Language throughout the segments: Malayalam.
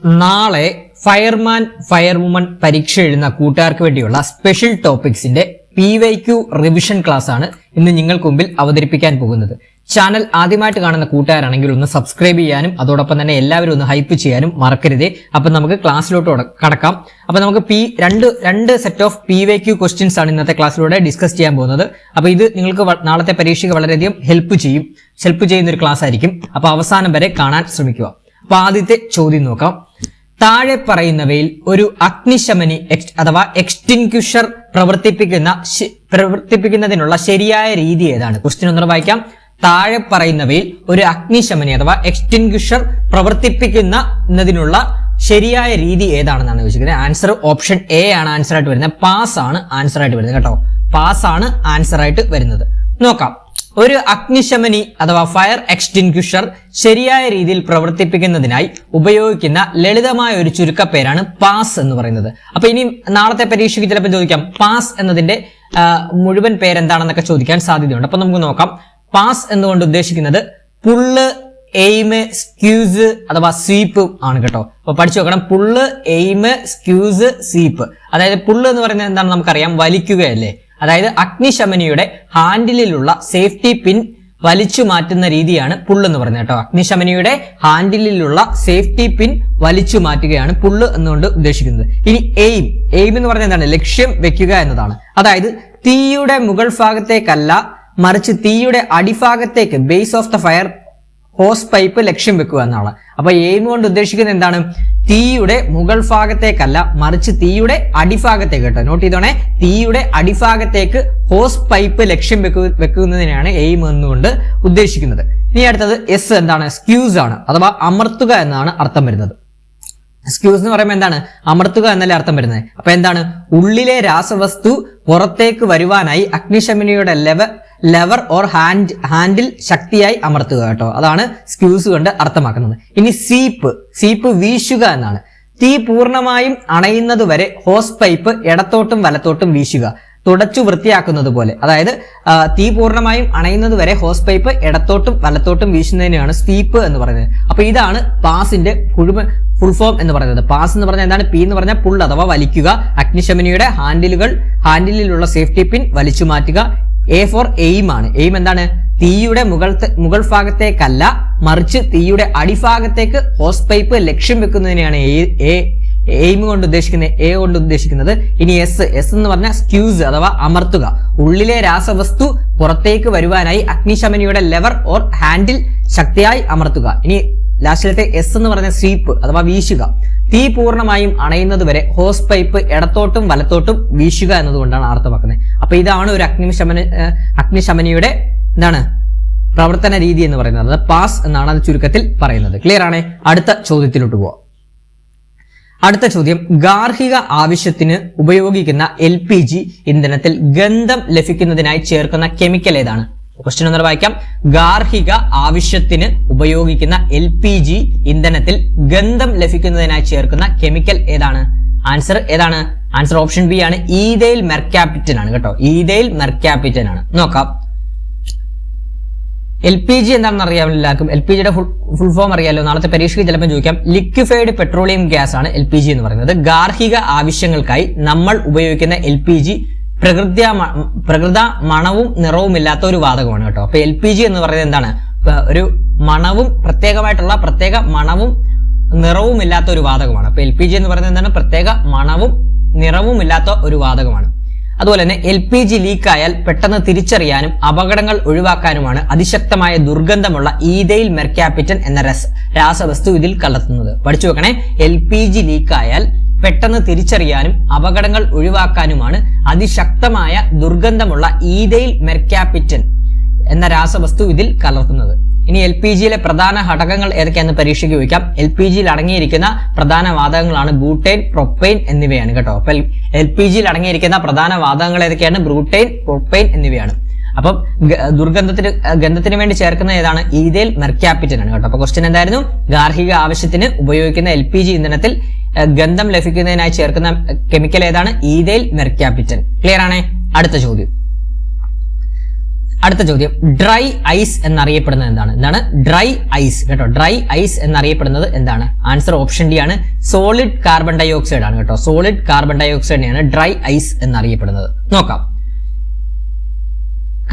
നാളെ ഫയർമാൻ ഫയർവുമൺ പരീക്ഷ എഴുതുന്ന കൂട്ടുകാർക്ക് വേണ്ടിയുള്ള സ്പെഷ്യൽ ടോപ്പിക്സിന്റെ PYQ റിവിഷൻ ക്ലാസ് ആണ് ഇന്ന് നിങ്ങൾക്ക് മുമ്പിൽ അവതരിപ്പിക്കാൻ പോകുന്നത്. ചാനൽ ആദ്യമായിട്ട് കാണുന്ന കൂട്ടുകാരാണെങ്കിൽ ഒന്ന് സബ്സ്ക്രൈബ് ചെയ്യാനും അതോടൊപ്പം തന്നെ എല്ലാവരും ഒന്ന് ഹൈപ്പ് ചെയ്യാനും മറക്കരുതേ. അപ്പൊ നമുക്ക് ക്ലാസ്സിലോട്ട് കടക്കാം. അപ്പൊ നമുക്ക് രണ്ട് സെറ്റ് ഓഫ് PYQ ക്വസ്റ്റ്യൻസ് ആണ് ഇന്നത്തെ ക്ലാസ്സിലൂടെ ഡിസ്കസ് ചെയ്യാൻ പോകുന്നത്. അപ്പൊ ഇത് നിങ്ങൾക്ക് നാളത്തെ പരീക്ഷയ്ക്ക് വളരെയധികം ഹെൽപ്പ് ചെയ്യുന്ന ഒരു ക്ലാസ് ആയിരിക്കും. അപ്പൊ അവസാനം വരെ കാണാൻ ശ്രമിക്കുക. അപ്പൊ ആദ്യത്തെ ചോദ്യം നോക്കാം. താഴെ പറയുന്നവയിൽ ഒരു അഗ്നിശമനി അഥവാ എക്സ്റ്റിൻക്വിഷർ പ്രവർത്തിപ്പിക്കുന്നതിനുള്ള ശരിയായ രീതി ഏതാണ്? ക്വസ്റ്റ്യൻ ഒന്നുകൂടെ വായിക്കാം. താഴെ പറയുന്നവയിൽ ഒരു അഗ്നിശമനി അഥവാ എക്സ്റ്റിൻക്വിഷർ പ്രവർത്തിപ്പിക്കുന്നതിനുള്ള ശരിയായ രീതി ഏതാണെന്നാണ് ചോദിച്ചിരിക്കുന്നത്. ആൻസർ ഓപ്ഷൻ എ ആണ് ആൻസർ ആയിട്ട് വരുന്നത്. പാസ് ആണ് ആൻസർ ആയിട്ട് വരുന്നത് കേട്ടോ. പാസ് ആണ് ആൻസർ ആയിട്ട് വരുന്നത്. നോക്കാം. ഒരു അഗ്നിശമനി അഥവാ ഫയർ എക്സ്റ്റിൻക്വിഷർ ശരിയായ രീതിയിൽ പ്രവർത്തിപ്പിക്കുന്നതിനായി ഉപയോഗിക്കുന്ന ലളിതമായ ഒരു ചുരുക്കപ്പേരാണ് പാസ് എന്ന് പറയുന്നത്. അപ്പൊ ഇനി നാളത്തെ പരീക്ഷയ്ക്ക് ചിലപ്പോൾ ചോദിക്കാം പാസ് എന്നതിന്റെ മുഴുവൻ പേരെന്താണെന്നൊക്കെ ചോദിക്കാൻ സാധ്യതയുണ്ട്. അപ്പൊ നമുക്ക് നോക്കാം. പാസ് എന്നുകൊണ്ട് ഉദ്ദേശിക്കുന്നത് പുള്ള്, എയിമ്, സ്ക്യൂസ് അഥവാ സ്വീപ്പ് ആണ് കേട്ടോ. അപ്പൊ പഠിച്ചു നോക്കണം. പുള്ള്, എയിമ്, സ്ക്യൂസ്, സ്വീപ്പ്. അതായത് പുള്ള് എന്ന് പറയുന്നത് എന്താണെന്ന് നമുക്കറിയാം, വലിക്കുകയല്ലേ. അതായത് അഗ്നിശമനിയുടെ ഹാൻഡിലുള്ള സേഫ്റ്റി പിൻ വലിച്ചു മാറ്റുന്ന രീതിയാണ് പുള്ള് എന്ന് പറയുന്നത് കേട്ടോ. അഗ്നിശമനിയുടെ ഹാൻഡിലുള്ള സേഫ്റ്റി പിൻ വലിച്ചു മാറ്റുകയാണ് പുള്ള് എന്നുകൊണ്ട് ഉദ്ദേശിക്കുന്നത്. ഇനി എയിം എന്ന് പറയുന്നത് എന്താണ്? ലക്ഷ്യം വെക്കുക എന്നതാണ്. അതായത് തീയുടെ മുകൾ ഭാഗത്തേക്കല്ല, മറിച്ച് തീയുടെ അടിഭാഗത്തേക്ക് base of the fire hose pipe ലക്ഷ്യം വെക്കുക എന്നാണ്. അപ്പൊ എയിം കൊണ്ട് ഉദ്ദേശിക്കുന്നത് എന്താണ്? തീയുടെ മുകൾ ഭാഗത്തേക്കല്ല, മറിച്ച് തീയുടെ അടിഭാഗത്തേക്ക് കേട്ടോ. നോട്ട് ചെയ്തോണേ. തീയുടെ അടിഭാഗത്തേക്ക് ഹോസ് പൈപ്പ് ലക്ഷ്യം വെക്കുന്നതിനാണ് എയിം എന്നുകൊണ്ട് ഉദ്ദേശിക്കുന്നത്. ഇനി അടുത്തത് എസ് എന്താണ്? സ്ക്യൂസ് ആണ് അഥവാ അമർത്തുക എന്നാണ് അർത്ഥം വരുന്നത്. സ്ക്യൂസ് എന്ന് പറയുമ്പോൾ എന്താണ്? അമർത്തുക എന്നല്ലേ അർത്ഥം വരുന്നത്. അപ്പൊ എന്താണ്? ഉള്ളിലെ രാസവസ്തു പുറത്തേക്ക് വരുവാനായി അഗ്നിശമനിയുടെ ലെവർ ഓർ ഹാൻഡിൽ ശക്തിയായി അമർത്തുക കേട്ടോ. അതാണ് സ്ക്യൂസ് കൊണ്ട് അർത്ഥമാക്കുന്നത്. ഇനി സീപ്പ് വീശുക എന്നാണ്. തീ പൂർണ്ണമായും അണയുന്നത് വരെ ഹോസ് പൈപ്പ് ഇടത്തോട്ടും വലത്തോട്ടും വീശുക, തുടച്ചു വൃത്തിയാക്കുന്നത് പോലെ. അതായത് തീ പൂർണ്ണമായും അണയുന്നത് വരെ ഹോസ് പൈപ്പ് ഇടത്തോട്ടും വലത്തോട്ടും വീശുന്നതിനെയാണ് സ്വീപ്പ് എന്ന് പറയുന്നത്. അപ്പൊ ഇതാണ് പാസിന്റെ ഫുൾ ഫോം എന്ന് പറയുന്നത്. പാസ് എന്ന് പറഞ്ഞാൽ എന്താണ്? പി എന്ന് പറഞ്ഞാൽ പുൾ അഥവാ വലിക്കുക. അഗ്നിശമനിയുടെ ഹാൻഡിലുള്ള സേഫ്റ്റി പിൻ വലിച്ചു മാറ്റുക. എ ഫോർ എയിം ആണ്. എയിം എന്താണ്? തീയുടെ മുകൾ ഭാഗത്തേക്കല്ല, മറിച്ച് തീയുടെ അടിഭാഗത്തേക്ക് ഹോസ് പൈപ്പ് ലക്ഷ്യം വെക്കുന്നതിനെയാണ് എയിം കൊണ്ട് ഉദ്ദേശിക്കുന്നത്, എ കൊണ്ട് ഉദ്ദേശിക്കുന്നത്. ഇനി എസ് എന്ന് പറഞ്ഞാൽ സ്ക്യൂസ് അഥവാ അമർത്തുക. ഉള്ളിലെ രാസവസ്തു പുറത്തേക്ക് വരുവാനായി അഗ്നിശമനിയുടെ ലെവർ ഓർ ഹാൻഡിൽ ശക്തിയായി അമർത്തുക. ഇനി ലാസ്റ്റിലത്തെ എസ് എന്ന് പറഞ്ഞ സ്വീപ്പ് അഥവാ വീശുക. തീ പൂർണ്ണമായും അണയുന്നത് വരെ ഹോസ് പൈപ്പ് ഇടത്തോട്ടും വലത്തോട്ടും വീശുക എന്നതുകൊണ്ടാണ് അർത്ഥമാക്കുന്നത്. അപ്പൊ ഇതാണ് ഒരു അഗ്നിശമനിയുടെ എന്താണ് പ്രവർത്തന രീതി എന്ന് പറയുന്നത്. പാസ് എന്നാണ് അത് ചുരുക്കത്തിൽ പറയുന്നത്. ക്ലിയർ ആണ്? അടുത്ത ചോദ്യത്തിലോട്ട് പോവാം. അടുത്ത ചോദ്യം. ഗാർഹിക ആവശ്യത്തിന് ഉപയോഗിക്കുന്ന LPG ഇന്ധനത്തിൽ ഗന്ധം ലഭിക്കുന്നതിനായി ചേർക്കുന്ന കെമിക്കൽ ഏതാണ്? ക്വസ്റ്റ്യൻ ഒന്നര വായിക്കാം. ഗാർഹിക ആവശ്യത്തിന് ഉപയോഗിക്കുന്ന LPG ഇന്ധനത്തിൽ ഗന്ധം ലഭിക്കുന്നതിനായി ചേർക്കുന്ന കെമിക്കൽ ഏതാണ്? ആൻസർ ഏതാണ്? ആൻസർ ഓപ്ഷൻ ബി ആണ്. ഈഥൈൽ മെർക്യാപിറ്റൻ ആണ് കേട്ടോ. ഈഥൈൽ മെർക്യാപിറ്റൻ ആണ്. നോക്കാം. LPG എന്താണെന്ന് അറിയാമല്ലോ എല്ലാവർക്കും. LPGയുടെ ഫുൾ ഫോം അറിയാലോ. നാളത്തെ പരീക്ഷയ്ക്ക് ചിലപ്പോൾ ചോദിക്കാം. ലിക്വിഫൈഡ് പെട്രോളിയം ഗ്യാസ് ആണ് LPG എന്ന് പറയുന്നത്. ഗാർഹിക ആവശ്യങ്ങൾക്കായി നമ്മൾ ഉപയോഗിക്കുന്ന LPG പ്രകൃത മണവും നിറവും ഇല്ലാത്ത ഒരു വാതകമാണ് കേട്ടോ. അപ്പൊ LPG എന്ന് പറയുന്നത് എന്താണ്? ഒരു പ്രത്യേക മണവും നിറവും ഇല്ലാത്ത ഒരു വാതകമാണ്. അപ്പൊ LPG എന്ന് പറയുന്നത് എന്താണ്? പ്രത്യേക മണവും നിറവും ഇല്ലാത്ത ഒരു വാതകമാണ്. അതുപോലെ തന്നെ LPG ലീക്കായാൽ പെട്ടെന്ന് തിരിച്ചറിയാനും അപകടങ്ങൾ ഒഴിവാക്കാനുമാണ് അതിശക്തമായ ദുർഗന്ധമുള്ള ഈഥൈൽ മെർക്യാപിറ്റൻ എന്ന രാസവസ്തു ഇതിൽ കലർത്തുന്നത്. പഠിച്ചു വെക്കണേ. LPG ലീക്കായാൽ പെട്ടെന്ന് തിരിച്ചറിയാനും അപകടങ്ങൾ ഒഴിവാക്കാനുമാണ് അതിശക്തമായ ദുർഗന്ധമുള്ള ഈഥൈൽ മെർക്യാപിറ്റൻ എന്ന രാസവസ്തു ഇതിൽ കലർത്തുന്നത്. ഇനി LPGയിലെ പ്രധാന ഘടകങ്ങൾ ഏതൊക്കെയാണെന്ന് പരീക്ഷയ്ക്ക് ചോദിക്കാം. LPGയിൽ അടങ്ങിയിരിക്കുന്ന പ്രധാന വാതകങ്ങളാണ് ബ്യൂട്ടൈൻ, പ്രൊപ്പൈൻ എന്നിവയാണ് കേട്ടോ. അപ്പൊ LPGയിൽ അടങ്ങിയിരിക്കുന്ന പ്രധാന വാതകങ്ങൾ ഏതൊക്കെയാണ്? ബ്യൂട്ടൈൻ, പ്രൊപ്പൈൻ എന്നിവയാണ്. അപ്പം ഗന്ധത്തിന് വേണ്ടി ചേർക്കുന്ന ഏതാണ്? ഈഥൈൽ മെർക്യാപിറ്റൻ ആണ് കേട്ടോ. അപ്പൊ ക്വസ്റ്റ്യൻ എന്തായിരുന്നു? ഗാർഹിക ആവശ്യത്തിന് ഉപയോഗിക്കുന്ന LPG ഇന്ധനത്തിൽ ഗന്ധം ലഭിക്കുന്നതിനായി ചേർക്കുന്ന കെമിക്കൽ ഏതാണ്? Ethyl mercaptan. ക്ലിയർ ആണ്? അടുത്ത ചോദ്യം. അടുത്ത ചോദ്യം, ഡ്രൈ ഐസ് എന്നറിയപ്പെടുന്നത് എന്താണ്? ഡ്രൈ ഐസ് കേട്ടോ. ഡ്രൈ ഐസ് എന്നറിയപ്പെടുന്നത് എന്താണ്? ആൻസർ ഓപ്ഷൻ ഡി ആണ്, സോളിഡ് കാർബൺ ഡൈ ഓക്സൈഡ് ആണ് കേട്ടോ. സോളിഡ് കാർബൺ ഡൈ ഓക്സൈഡിനെയാണ് ഡ്രൈ ഐസ് എന്നറിയപ്പെടുന്നത്. നോക്കാം,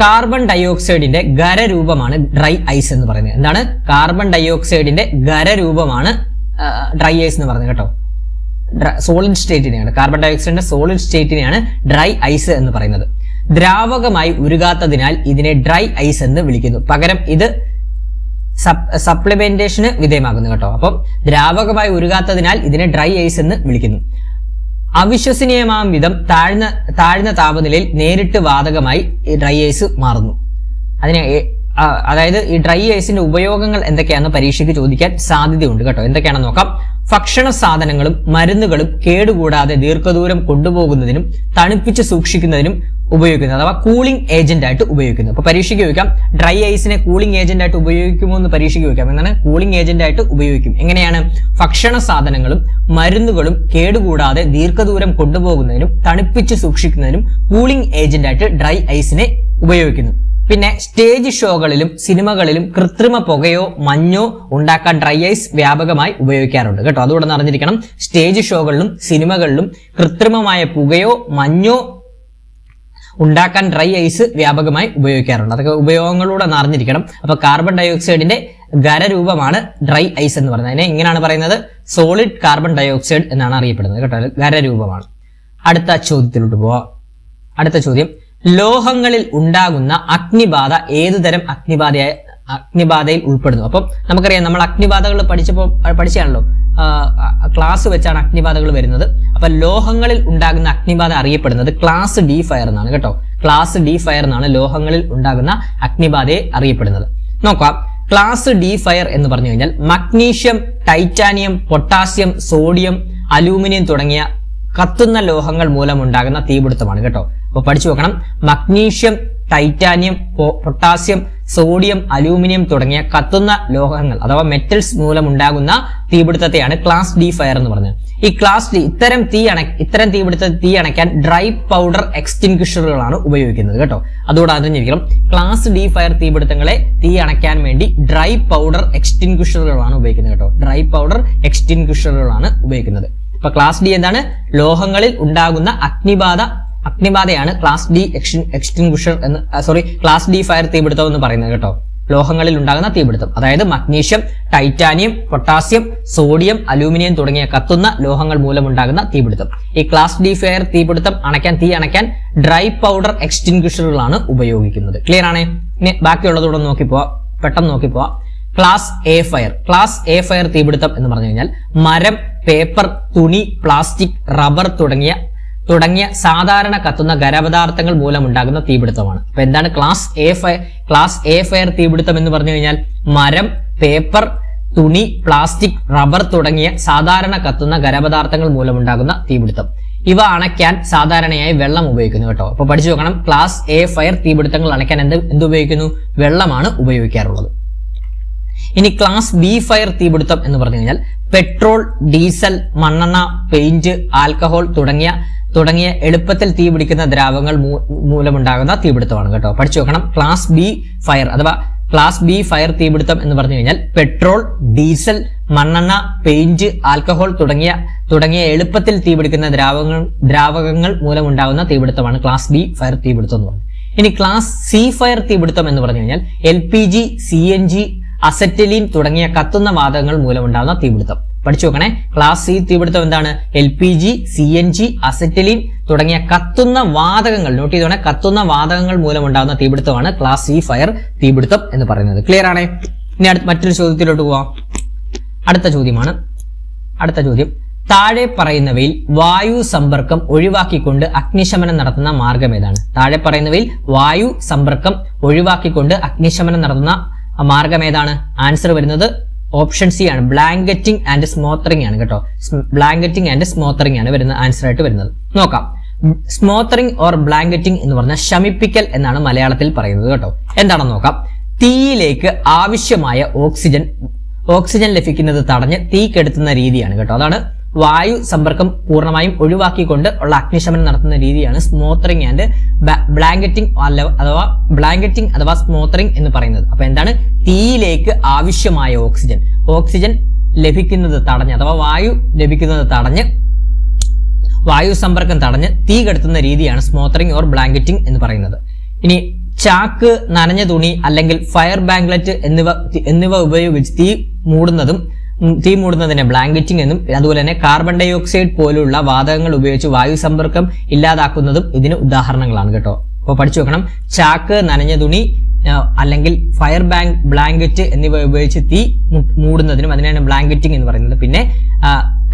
കാർബൺ ഡൈ ഓക്സൈഡിന്റെ ഖരരൂപമാണ് ഡ്രൈ ഐസ് എന്ന് പറയുന്നത്. എന്താണ്? കാർബൺ ഡൈ ഓക്സൈഡിന്റെ ഖരരൂപമാണ് ഡ്രൈ ഐസ് എന്ന് പറയുന്നത് കേട്ടോ. സോളിഡ് സ്റ്റേറ്റിനെയാണ്, കാർബൺ ഡൈ ഓക്സൈഡിന്റെ സോളിഡ് സ്റ്റേറ്റിനെയാണ് ഡ്രൈ ഐസ് എന്ന് പറയുന്നത്. ദ്രാവകമായി ഉരുകാത്തതിനാൽ ഇതിനെ ഡ്രൈ ഐസ് എന്ന് വിളിക്കുന്നു. പകരം ഇത് സപ്ലിമെന്റേഷന് വിധേയമാകുന്നു കേട്ടോ. അപ്പം ദ്രാവകമായി ഉരുകാത്തതിനാൽ ഇതിനെ ഡ്രൈ ഐസ് എന്ന് വിളിക്കുന്നു. അവിശ്വസനീയമാം വിധം താഴ്ന്ന താപനിലയിൽ നേരിട്ട് വാതകമായി ഡ്രൈ ഐസ് മാറുന്നു. അതായത് ഈ ഡ്രൈ ഐസിന്റെ ഉപയോഗങ്ങൾ എന്തൊക്കെയാണെന്ന് പരീക്ഷയ്ക്ക് ചോദിക്കാൻ സാധ്യതയുണ്ട് കേട്ടോ. എന്തൊക്കെയാണെന്ന് നോക്കാം. ഭക്ഷണ സാധനങ്ങളും മരുന്നുകളും കേടുകൂടാതെ ദീർഘദൂരം കൊണ്ടുപോകുന്നതിനും തണുപ്പിച്ച് സൂക്ഷിക്കുന്നതിനും ഉപയോഗിക്കുന്നത്, അഥവാ കൂളിംഗ് ഏജന്റ് ആയിട്ട് ഉപയോഗിക്കുന്നു. അപ്പൊ പരീക്ഷയ്ക്ക് ചോദിക്കാം, ഡ്രൈ ഐസിനെ കൂളിംഗ് ഏജന്റ് ആയിട്ട് ഉപയോഗിക്കുമോ എന്ന് പരീക്ഷയ്ക്ക് ചോദിക്കാം. എന്താണ് കൂളിംഗ് ഏജന്റ് ആയിട്ട് ഉപയോഗിക്കും? എങ്ങനെയാണ്? ഭക്ഷണ സാധനങ്ങളും മരുന്നുകളും കേടുകൂടാതെ ദീർഘദൂരം കൊണ്ടുപോകുന്നതിനും തണുപ്പിച്ച് സൂക്ഷിക്കുന്നതിനും കൂളിംഗ് ഏജന്റ് ആയിട്ട് ഡ്രൈ ഐസിനെ ഉപയോഗിക്കുന്നു. പിന്നെ സ്റ്റേജ് ഷോകളിലും സിനിമകളിലും കൃത്രിമ പുകയോ മഞ്ഞോ ഉണ്ടാക്കാൻ ഡ്രൈ ഐസ് വ്യാപകമായി ഉപയോഗിക്കാറുണ്ട് കേട്ടോ. അതുകൂടെ അറിഞ്ഞിരിക്കണം. സ്റ്റേജ് ഷോകളിലും സിനിമകളിലും കൃത്രിമമായ പുകയോ മഞ്ഞോ ഉണ്ടാക്കാൻ ഡ്രൈ ഐസ് വ്യാപകമായി ഉപയോഗിക്കാറുണ്ട്. അതൊക്കെ ഉപയോഗങ്ങളൂടെ അറിഞ്ഞിരിക്കണം. അപ്പൊ കാർബൺ ഡൈ ഓക്സൈഡിന്റെ ഖരരൂപമാണ് ഡ്രൈ ഐസ് എന്ന് പറയുന്നത്. അതിനെ ഇങ്ങനെയാണ് പറയുന്നത്, സോളിഡ് കാർബൺ ഡൈ ഓക്സൈഡ് എന്നാണ് അറിയപ്പെടുന്നത് കേട്ടോ. ഖരരൂപമാണ്. അടുത്ത ചോദ്യത്തിലോട്ട് പോവാം. അടുത്ത ചോദ്യം, ലോഹങ്ങളിൽ ഉണ്ടാകുന്ന അഗ്നിബാധ ഏതുതരം അഗ്നിബാധയിൽ ഉൾപ്പെടുന്നു? അപ്പം നമുക്കറിയാം, നമ്മൾ അഗ്നിബാധകൾ പഠിച്ചാണല്ലോ, ക്ലാസ് വെച്ചാണ് അഗ്നിബാധകൾ വരുന്നത്. അപ്പൊ ലോഹങ്ങളിൽ ഉണ്ടാകുന്ന അഗ്നിബാധ അറിയപ്പെടുന്നത് ക്ലാസ് ഡി ഫയർ എന്നാണ് കേട്ടോ. ക്ലാസ് ഡി ഫയർ എന്നാണ് ലോഹങ്ങളിൽ ഉണ്ടാകുന്ന അഗ്നിബാധയെ അറിയപ്പെടുന്നത്. നോക്കാം, ക്ലാസ് ഡി ഫയർ എന്ന് പറഞ്ഞു കഴിഞ്ഞാൽ magnesium, titanium, potassium, sodium, aluminium തുടങ്ങിയ കത്തുന്ന ലോഹങ്ങൾ മൂലമുണ്ടാകുന്ന തീപിടുത്തമാണ് കേട്ടോ. അപ്പൊ പഠിച്ചു വെക്കണം, magnesium, titanium, potassium, sodium, aluminium തുടങ്ങിയ കത്തുന്ന ലോഹങ്ങൾ അഥവാ മെറ്റൽസ് മൂലമുണ്ടാകുന്ന തീപിടുത്തത്തെയാണ് ക്ലാസ് ഡി ഫയർ എന്ന് പറഞ്ഞത്. ഈ ക്ലാസ് ഡി ഇത്തരം തീപിടുത്തത്തെ തീ അണയ്ക്കാൻ ഡ്രൈ പൗഡർ എക്സ്റ്റിൻഗ്വിഷറുകളാണ് ഉപയോഗിക്കുന്നത് കേട്ടോ. അതുകൂടെ അറിഞ്ഞിരിക്കണം, ക്ലാസ് ഡി ഫയർ തീപിടുത്തങ്ങളെ തീ അണയ്ക്കാൻ വേണ്ടി ഡ്രൈ പൗഡർ എക്സ്റ്റിൻഗ്വിഷറുകളാണ് ഉപയോഗിക്കുന്നത് കേട്ടോ. ഡ്രൈ പൗഡർ എക്സ്റ്റിൻഗ്വിഷറുകളാണ് ഉപയോഗിക്കുന്നത്. അപ്പൊ ക്ലാസ് ഡി എന്താണ്? ലോഹങ്ങളിൽ ഉണ്ടാകുന്ന അഗ്നിബാധയാണ് ക്ലാസ് ഡി എക്സ്റ്റിൻഗ്വിഷർ എന്ന് ക്ലാസ് ഡി ഫയർ തീപിടുത്തം എന്ന് പറയുന്നത് കേട്ടോ. ലോഹങ്ങളിൽ ഉണ്ടാകുന്ന തീപിടുത്തം, അതായത് magnesium, titanium, potassium, sodium, aluminium തുടങ്ങിയ കത്തുന്ന ലോഹങ്ങൾ മൂലമുണ്ടാകുന്ന തീപിടുത്തം. ഈ ക്ലാസ് ഡി ഫയർ തീപിടുത്തം തീ അണയ്ക്കാൻ ഡ്രൈ പൗഡർ എക്സ്റ്റിൻഗ്വിഷറുകളാണ് ഉപയോഗിക്കുന്നത്. ക്ലിയർ ആണ്? ഇനി ബാക്കിയുള്ളതോടെ പെട്ടെന്ന് നോക്കിപ്പോവാ. Class A fire. Class A fire തീപിടുത്തം എന്ന് പറഞ്ഞു കഴിഞ്ഞാൽ മരം, പേപ്പർ, തുണി, പ്ലാസ്റ്റിക്, റബ്ബർ തുടങ്ങിയ സാധാരണ കത്തുന്ന ഖരപദാർത്ഥങ്ങൾ മൂലമുണ്ടാകുന്ന തീപിടുത്തമാണ്. അപ്പൊ എന്താണ് ക്ലാസ് എ ഫയർ തീപിടുത്തം എന്ന് പറഞ്ഞു കഴിഞ്ഞാൽ മരം, പേപ്പർ, തുണി, പ്ലാസ്റ്റിക്, റബ്ബർ തുടങ്ങിയ സാധാരണ കത്തുന്ന ഖരപദാർത്ഥങ്ങൾ മൂലമുണ്ടാകുന്ന തീപിടുത്തം. ഇവ അണയ്ക്കാൻ സാധാരണയായി വെള്ളം ഉപയോഗിക്കുന്നു കേട്ടോ. അപ്പൊ പഠിച്ചു നോക്കണം, ക്ലാസ് എ ഫയർ തീപിടുത്തങ്ങൾ അണയ്ക്കാൻ എന്ത് ഉപയോഗിക്കുന്നു? വെള്ളമാണ് ഉപയോഗിക്കാറുള്ളത്. ഇനി ക്ലാസ് ബി ഫയർ തീപിടുത്തം എന്ന് പറഞ്ഞു കഴിഞ്ഞാൽ പെട്രോൾ, ഡീസൽ, മണ്ണെണ്ണ, പെയിന്റ്, ആൽക്കഹോൾ തുടങ്ങിയ എളുപ്പത്തിൽ തീ പിടിക്കുന്ന ദ്രാവകങ്ങൾ മൂലമുണ്ടാകുന്ന തീപിടുത്തമാണ് കേട്ടോ. പഠിച്ചു വെക്കണം, ക്ലാസ് ബി ഫയർ അഥവാ ക്ലാസ് ബി ഫയർ തീപിടുത്തം എന്ന് പറഞ്ഞു കഴിഞ്ഞാൽ പെട്രോൾ, ഡീസൽ, മണ്ണെണ്ണ, പെയിന്റ്, ആൽക്കഹോൾ തുടങ്ങിയ എളുപ്പത്തിൽ തീ പിടിക്കുന്ന ദ്രാവകങ്ങൾ മൂലമുണ്ടാകുന്ന തീപിടുത്തമാണ് ക്ലാസ് ബി ഫയർ തീപിടുത്തം എന്ന് പറയുന്നത്. ഇനി ക്ലാസ് സി ഫയർ തീപിടുത്തം എന്ന് പറഞ്ഞു കഴിഞ്ഞാൽ LPG, CNG, അസറ്റലീൻ തുടങ്ങിയ കത്തുന്ന വാതകങ്ങൾ മൂലമുണ്ടാകുന്ന തീപിടുത്തം. പഠിച്ചു നോക്കണേ, ക്ലാസ് സി തീപിടുത്തം എന്താണ്? LPG, CNG, അസറ്റലീൻ തുടങ്ങിയ കത്തുന്ന വാതകങ്ങൾ, നോട്ട് ചെയ്തോണേ, കത്തുന്ന വാതകങ്ങൾ മൂലമുണ്ടാകുന്ന തീപിടുത്തമാണ് ക്ലാസ് സി ഫയർ തീപിടുത്തം എന്ന് പറയുന്നത്. ക്ലിയർ ആണേ? ഇനി മറ്റൊരു ചോദ്യത്തിലോട്ട് പോവാം. അടുത്ത ചോദ്യം, താഴെ പറയുന്നവയിൽ വായു സമ്പർക്കം ഒഴിവാക്കിക്കൊണ്ട് അഗ്നിശമനം നടത്തുന്ന മാർഗം ഏതാണ്? താഴെ പറയുന്നവയിൽ വായു സമ്പർക്കം ഒഴിവാക്കിക്കൊണ്ട് അഗ്നിശമനം നടത്തുന്ന മാർഗം ഏതാണ്? ആൻസർ വരുന്നത് ഓപ്ഷൻ സി ആണ്, ബ്ലാങ്കറ്റിംഗ് ആൻഡ് സ്മോത്തറിംഗ് ആണ് കേട്ടോ. ബ്ലാങ്കറ്റിംഗ് ആൻഡ് സ്മോത്തറിംഗ് ആണ് ആൻസർ ആയിട്ട് വരുന്നത്. നോക്കാം, സ്മോത്തറിംഗ് ഓർ ബ്ലാങ്കറ്റിംഗ് എന്ന് പറഞ്ഞാൽ ശമിപ്പിക്കൽ എന്നാണ് മലയാളത്തിൽ പറയുന്നത് കേട്ടോ. എന്താണെന്ന് നോക്കാം. തീയിലേക്ക് ആവശ്യമായ ഓക്സിജൻ ലഭിക്കുന്നത് തടഞ്ഞ് തീ കെടുത്തുന്ന രീതിയാണ് കേട്ടോ. അതാണ് വായു സമ്പർക്കം പൂർണ്ണമായും ഒഴിവാക്കിക്കൊണ്ട് ഉള്ള അഗ്നിശമനം നടത്തുന്ന രീതിയാണ് സ്മോത്തറിംഗ് ആൻഡ് ബ്ലാങ്കറ്റിംഗ് അഥവാ സ്മോത്തറിംഗ് എന്ന് പറയുന്നത്. അപ്പൊ എന്താണ്? തീയിലേക്ക് ആവശ്യമായ ഓക്സിജൻ ലഭിക്കുന്നത് തടഞ്ഞ് അഥവാ വായു ലഭിക്കുന്നത് തടഞ്ഞ് വായു സമ്പർക്കം തടഞ്ഞ് തീ കെടുത്തുന്ന രീതിയാണ് സ്മോത്തറിംഗ് ഓർ ബ്ലാങ്കറ്റിംഗ് എന്ന് പറയുന്നത്. ഇനി ചാക്ക്, നനഞ്ഞ തുണി അല്ലെങ്കിൽ ഫയർ ബാങ്ക്ലെറ്റ് എന്നിവ ഉപയോഗിച്ച് തീ മൂടുന്നതിനെ ബ്ലാങ്കറ്റിംഗ് എന്നും അതുപോലെ തന്നെ കാർബൺ ഡൈ ഓക്സൈഡ് പോലുള്ള വാതകങ്ങൾ ഉപയോഗിച്ച് വായു സമ്പർക്കം ഇല്ലാതാക്കുന്നതും ഇതിന് ഉദാഹരണങ്ങളാണ് കേട്ടോ. അപ്പോൾ പഠിച്ചു വെക്കണം. ചാക്ക്, നനഞ്ഞ തുണി അല്ലെങ്കിൽ ഫയർ ബ്ലാങ്കറ്റ് എന്നിവ ഉപയോഗിച്ച് തീ മൂടുന്നതിനും അതിനാണ് ബ്ലാങ്കറ്റിംഗ് എന്ന് പറയുന്നത്. പിന്നെ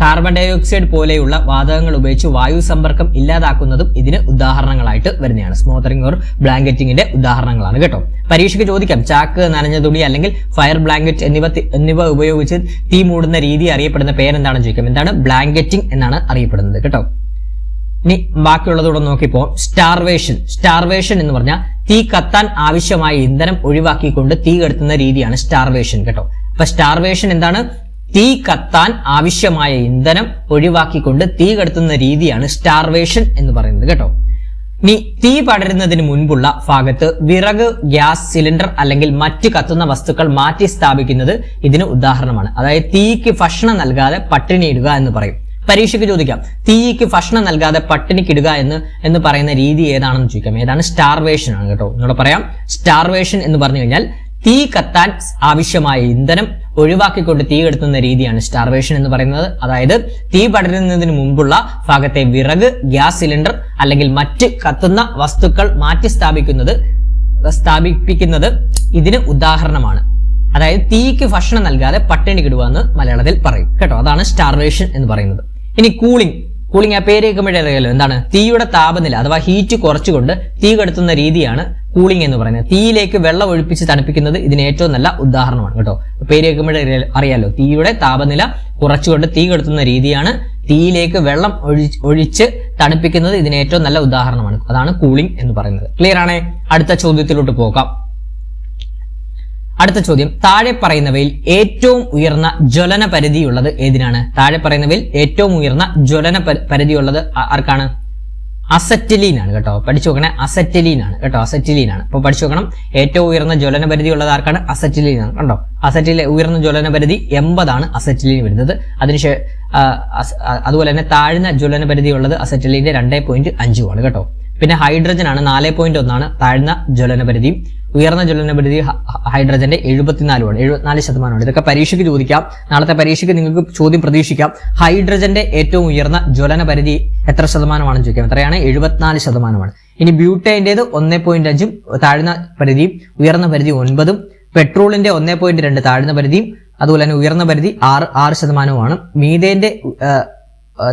കാർബൺ ഡൈ ഓക്സൈഡ് പോലെയുള്ള വാതകങ്ങൾ ഉപയോഗിച്ച് വായു സമ്പർക്കം ഇല്ലാതാക്കുന്നതും ഇതിന് ഉദാഹരണങ്ങളായിട്ട് വരുന്നതാണ്. സ്മോത്തറിംഗ് ഓർ ബ്ലാങ്കറ്റിംഗിന്റെ ഉദാഹരണങ്ങളാണ് കേട്ടോ. പരീക്ഷയ്ക്ക് ചോദിക്കാം, ചാക്ക്, നനഞ്ഞ തുണി അല്ലെങ്കിൽ ഫയർ ബ്ലാങ്കറ്റ് എന്നിവ ഉപയോഗിച്ച് തീ മൂടുന്ന രീതി അറിയപ്പെടുന്ന പേരെന്താണെന്ന് ചോദിക്കാം. എന്താണ്? ബ്ലാങ്കറ്റിംഗ് എന്നാണ് അറിയപ്പെടുന്നത് കേട്ടോ. ഇനി ബാക്കിയുള്ളതോടെ നോക്കിപ്പോ സ്റ്റാർവേഷൻ എന്ന് പറഞ്ഞാൽ തീ കത്താൻ ആവശ്യമായ ഇന്ധനം ഒഴിവാക്കിക്കൊണ്ട് തീ കെടുത്തുന്ന രീതിയാണ് സ്റ്റാർവേഷൻ കേട്ടോ. അപ്പൊ സ്റ്റാർവേഷൻ എന്താണ്? തീ കത്താൻ ആവശ്യമായ ഇന്ധനം ഒഴിവാക്കിക്കൊണ്ട് തീ കെടുത്തുന്ന രീതിയാണ് സ്റ്റാർവേഷൻ എന്ന് പറയുന്നത് കേട്ടോ. ഇനി തീ പടരുന്നതിന് മുൻപുള്ള ഭാഗത്ത് വിറക്, ഗ്യാസ് സിലിണ്ടർ അല്ലെങ്കിൽ മറ്റ് കത്തുന്ന വസ്തുക്കൾ മാറ്റി സ്ഥാപിക്കുന്നത് ഇതിന് ഉദാഹരണമാണ്. അതായത് തീക്ക് ഭക്ഷണം നൽകാതെ പട്ടിണിയിടുക എന്ന് പറയും. പരീക്ഷയ്ക്ക് ചോദിക്കാം, തീക്ക് ഭക്ഷണം നൽകാതെ പട്ടിണിക്കിടുക എന്ന് പറയുന്ന രീതി ഏതാണെന്ന് ചോദിക്കാം. ഏതാണ്? സ്റ്റാർവേഷൻ ആണ് കേട്ടോ. നിങ്ങളോട് പറയാം, സ്റ്റാർവേഷൻ എന്ന് പറഞ്ഞു കഴിഞ്ഞാൽ തീ കത്താൻ ആവശ്യമായ ഇന്ധനം ഒഴിവാക്കിക്കൊണ്ട് തീ കെടുത്തുന്ന രീതിയാണ് സ്റ്റാർവേഷൻ എന്ന് പറയുന്നത്. അതായത് തീ പടരുന്നതിന് മുമ്പുള്ള ഭാഗത്തെ വിറക്, ഗ്യാസ് സിലിണ്ടർ അല്ലെങ്കിൽ മറ്റ് കത്തുന്ന വസ്തുക്കൾ മാറ്റി സ്ഥാപിപ്പിക്കുന്നത് ഇതിന് ഉദാഹരണമാണ്. അതായത് തീക്ക് ഭക്ഷണം നൽകാതെ പട്ടിണി കിടുക എന്ന് മലയാളത്തിൽ പറയും കേട്ടോ. അതാണ് സ്റ്റാർവേഷൻ എന്ന് പറയുന്നത്. ഇനി കൂളിംഗ് ആ പേര് കേൾക്കുമ്പോഴേ അറിയാലോ എന്താണ്? തീയുടെ താപനില അഥവാ ഹീറ്റ് കുറച്ചുകൊണ്ട് തീ കെടുത്തുന്ന രീതിയാണ് കൂളിംഗ് എന്ന് പറയുന്നത്. തീയിലേക്ക് വെള്ളം ഒഴിപ്പിച്ച് തണുപ്പിക്കുന്നത് ഇതിന് ഏറ്റവും നല്ല ഉദാഹരണമാണ് കേട്ടോ. പേര് കേൾക്കുമ്പോഴേ അറിയാലോ, തീയുടെ താപനില കുറച്ചുകൊണ്ട് തീ കെടുത്തുന്ന രീതിയാണ് തീയിലേക്ക് വെള്ളം ഒഴിച്ച് തണുപ്പിക്കുന്നത് ഇതിന് ഏറ്റവും നല്ല ഉദാഹരണമാണ്. അതാണ് കൂളിംഗ് എന്ന് പറയുന്നത്. ക്ലിയർ ആണേ? അടുത്ത ചോദ്യത്തിലോട്ട് പോകാം. അടുത്ത ചോദ്യം, താഴെ പറയുന്നവയിൽ ഏറ്റവും ഉയർന്ന ജ്വലന പരിധിയുള്ളത് ഏതിനാണ്? താഴെ പറയുന്നവയിൽ ഏറ്റവും ഉയർന്ന ജ്വലന പരിധിയുള്ളത് ആർക്കാണ്? അസറ്റിലീൻ ആണ് കേട്ടോ. പഠിച്ചു നോക്കണേ, അസറ്റിലീൻ ആണ് കേട്ടോ. അസറ്റിലീൻ ആണ്. അപ്പൊ പഠിച്ചു നോക്കണം, ഏറ്റവും ഉയർന്ന ജ്വലന പരിധി ഉള്ളത് ആർക്കാണ്? അസറ്റിലീൻ ആണ് കണ്ടോ. ഉയർന്ന ജ്വലന പരിധി 80 ആണ് അസറ്റിലീൻ വരുന്നത്. അതിനുശേഷം അതുപോലെ തന്നെ താഴ്ന്ന ജ്വലന പരിധി ഉള്ളത് അസറ്റിലീന്റെ 2.5 ആണ് കേട്ടോ. പിന്നെ ഹൈഡ്രജൻ ആണ് 4.1 ആണ് താഴ്ന്ന ജ്വലന പരിധി. ഉയർന്ന ജ്വലന പരിധി ഹൈഡ്രജന്റെ 74%. ഇതൊക്കെ പരീക്ഷയ്ക്ക് ചോദിക്കാം. നാളത്തെ പരീക്ഷയ്ക്ക് നിങ്ങൾക്ക് ചോദ്യം പ്രതീക്ഷിക്കാം. ഹൈഡ്രജന്റെ ഏറ്റവും ഉയർന്ന ജ്വലന പരിധി എത്ര ശതമാനമാണെന്ന് ചോദിക്കാം. എത്രയാണ്? 74%. ഇനി ബ്യൂട്ടൈൻ്റെത് 1.5 താഴ്ന്ന പരിധിയും ഉയർന്ന പരിധി 9. പെട്രോളിന്റെ 1.2 താഴ്ന്ന പരിധിയും അതുപോലെ തന്നെ ഉയർന്ന പരിധി 6%. മീഥേന്റെ